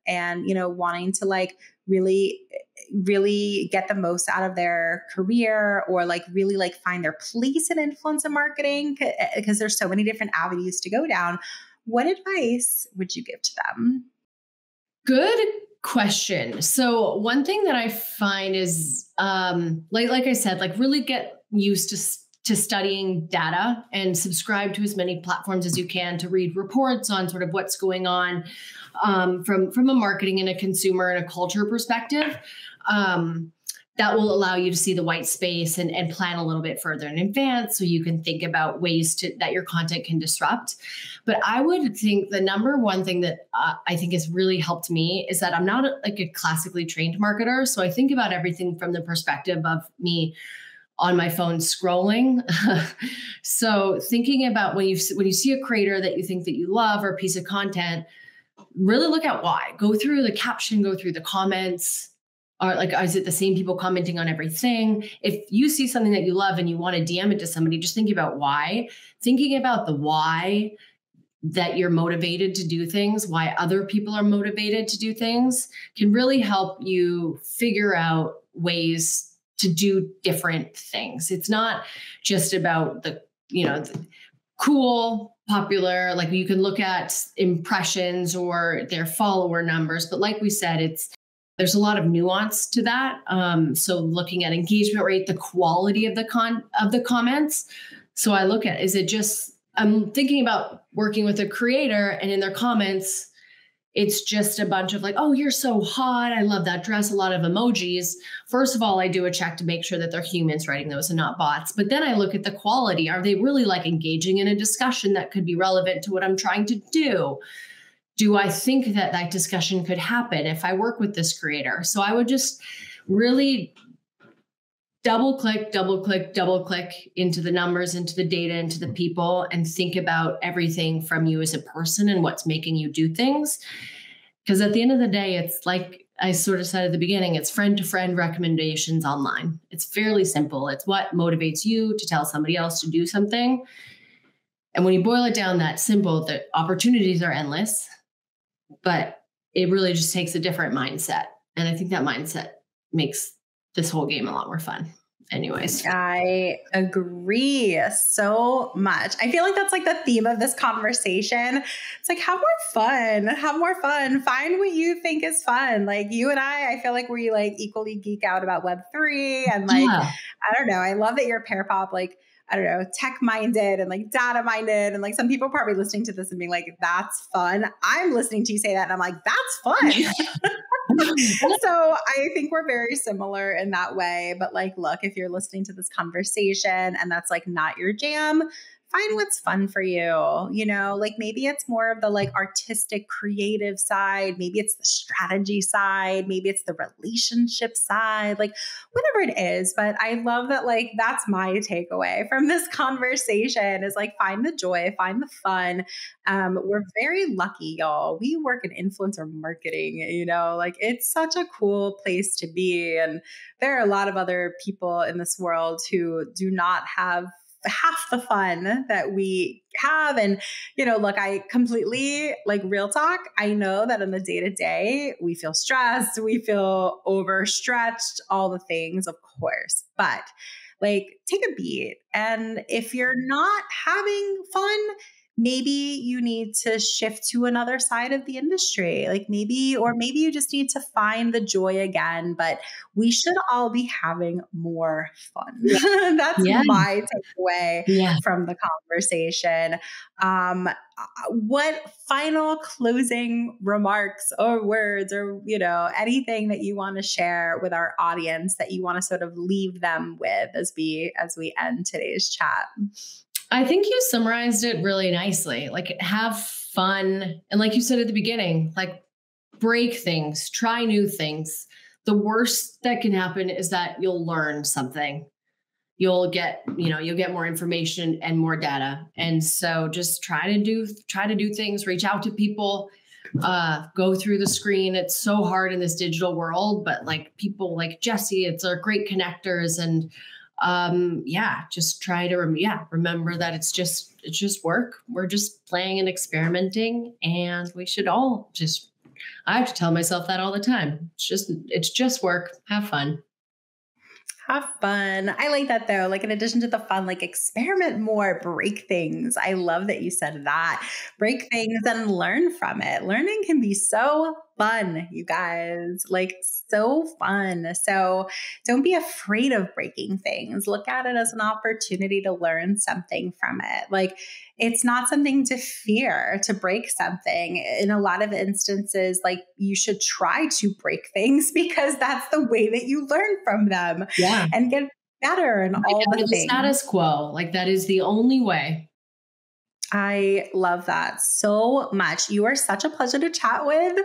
wanting to like really get the most out of their career or like really like find their place in influencer marketing because there's so many different avenues to go down. What advice would you give to them?
Good question. So one thing that I find is, like I said, like really get used to studying data and subscribe to as many platforms as you can to read reports on sort of what's going on from a marketing and a consumer and a culture perspective. That will allow you to see the white space and plan a little bit further in advance so you can think about ways that your content can disrupt. But I would think the number one thing that I think has really helped me is that I'm not like a classically trained marketer. So I think about everything from the perspective of me on my phone scrolling. So thinking about when you see a creator that you think that you love or a piece of content, really look at why. Go through the caption, go through the comments. Or like, is it the same people commenting on everything? If you see something that you love and you want to DM it to somebody, just think about why. Thinking about the why that you're motivated to do things, why other people are motivated to do things, can really help you figure out ways to do different things. It's not just about the cool, popular, like you can look at impressions or their follower numbers, but like we said, there's a lot of nuance to that. So looking at engagement rate, the quality of the comments. So I look at, I'm thinking about working with a creator and in their comments, it's just a bunch of like, oh, you're so hot. I love that dress. A lot of emojis. First of all, I do a check to make sure that they're humans writing those and not bots. But then I look at the quality. Are they really like engaging in a discussion that could be relevant to what I'm trying to do? Do I think that discussion could happen if I work with this creator? So I would just really double click into the numbers, into the data, into the people, and think about everything from you as a person and what's making you do things. Because at the end of the day, it's like I sort of said at the beginning, it's friend-to-friend recommendations online. It's fairly simple. It's what motivates you to tell somebody else to do something. And when you boil it down that simple, the opportunities are endless, but it really just takes a different mindset. And I think that mindset makes this whole game a lot more fun. Anyways.
I agree so much. I feel like that's like the theme of this conversation. It's like, have more fun, find what you think is fun. Like you and I feel like we like equally geek out about Web3 and like, yeah. I don't know. I love that you're Pearpop, like, I don't know, tech minded and like data minded. And like some people are probably listening to this and being like, that's fun. I'm listening to you say that and I'm like, that's fun. So I think we're very similar in that way. But like, look, if you're listening to this conversation and that's like not your jam, find what's fun for you. Like maybe it's more of the like artistic creative side. Maybe it's the strategy side. Maybe it's the relationship side, like whatever it is. But I love that, like, that's my takeaway from this conversation is like, find the joy, find the fun. We're very lucky, y'all. We work in influencer marketing, like it's such a cool place to be. And there are a lot of other people in this world who do not have half the fun that we have. And, look, I completely like real talk. I know that in the day to day, we feel stressed, we feel overstretched, all the things, of course, but like take a beat. And if you're not having fun, maybe you need to shift to another side of the industry. Like maybe you just need to find the joy again, but we should all be having more fun.
Yeah.
That's
Yeah.
my takeaway
Yeah.
from the conversation. What final closing remarks or words or, anything that you want to share with our audience that you want to sort of leave them with as we end today's chat?
I think you summarized it really nicely. Like, have fun. And like you said at the beginning, like, break things, try new things. The worst that can happen is that you'll learn something. You'll get more information and more data. And so just try to do things, reach out to people, go through the screen. It's so hard in this digital world, but like people like Jesse, it's our great connectors. And just try to remember that it's just work. We're just playing and experimenting, and we should all I have to tell myself that all the time. It's just work. Have fun.
Have fun. I like that though. Like in addition to the fun, like experiment more, break things. I love that you said that. Break things and learn from it. Learning can be so fun, you guys, like so fun. So don't be afraid of breaking things. Look at it as an opportunity to learn something from it. Like it's not something to fear to break something. In a lot of instances, like you should try to break things because that's the way that you learn from them and get better and all the things.
Status quo, like that is the only way.
I love that so much. You are such a pleasure to chat with.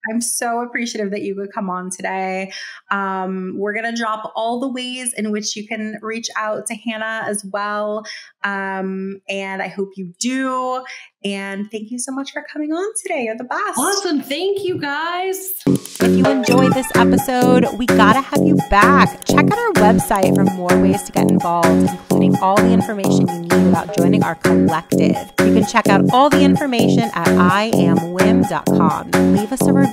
I'm so appreciative that you could come on today. We're going to drop all the ways in which you can reach out to Hannah as well. And I hope you do. And thank you so much for coming on today. You're the best.
Awesome. Thank you, guys.
If you enjoyed this episode, we gotta have you back. Check out our website for more ways to get involved, including all the information you need about joining our collective. You can check out all the information at IamWIIM.com. Leave us a review.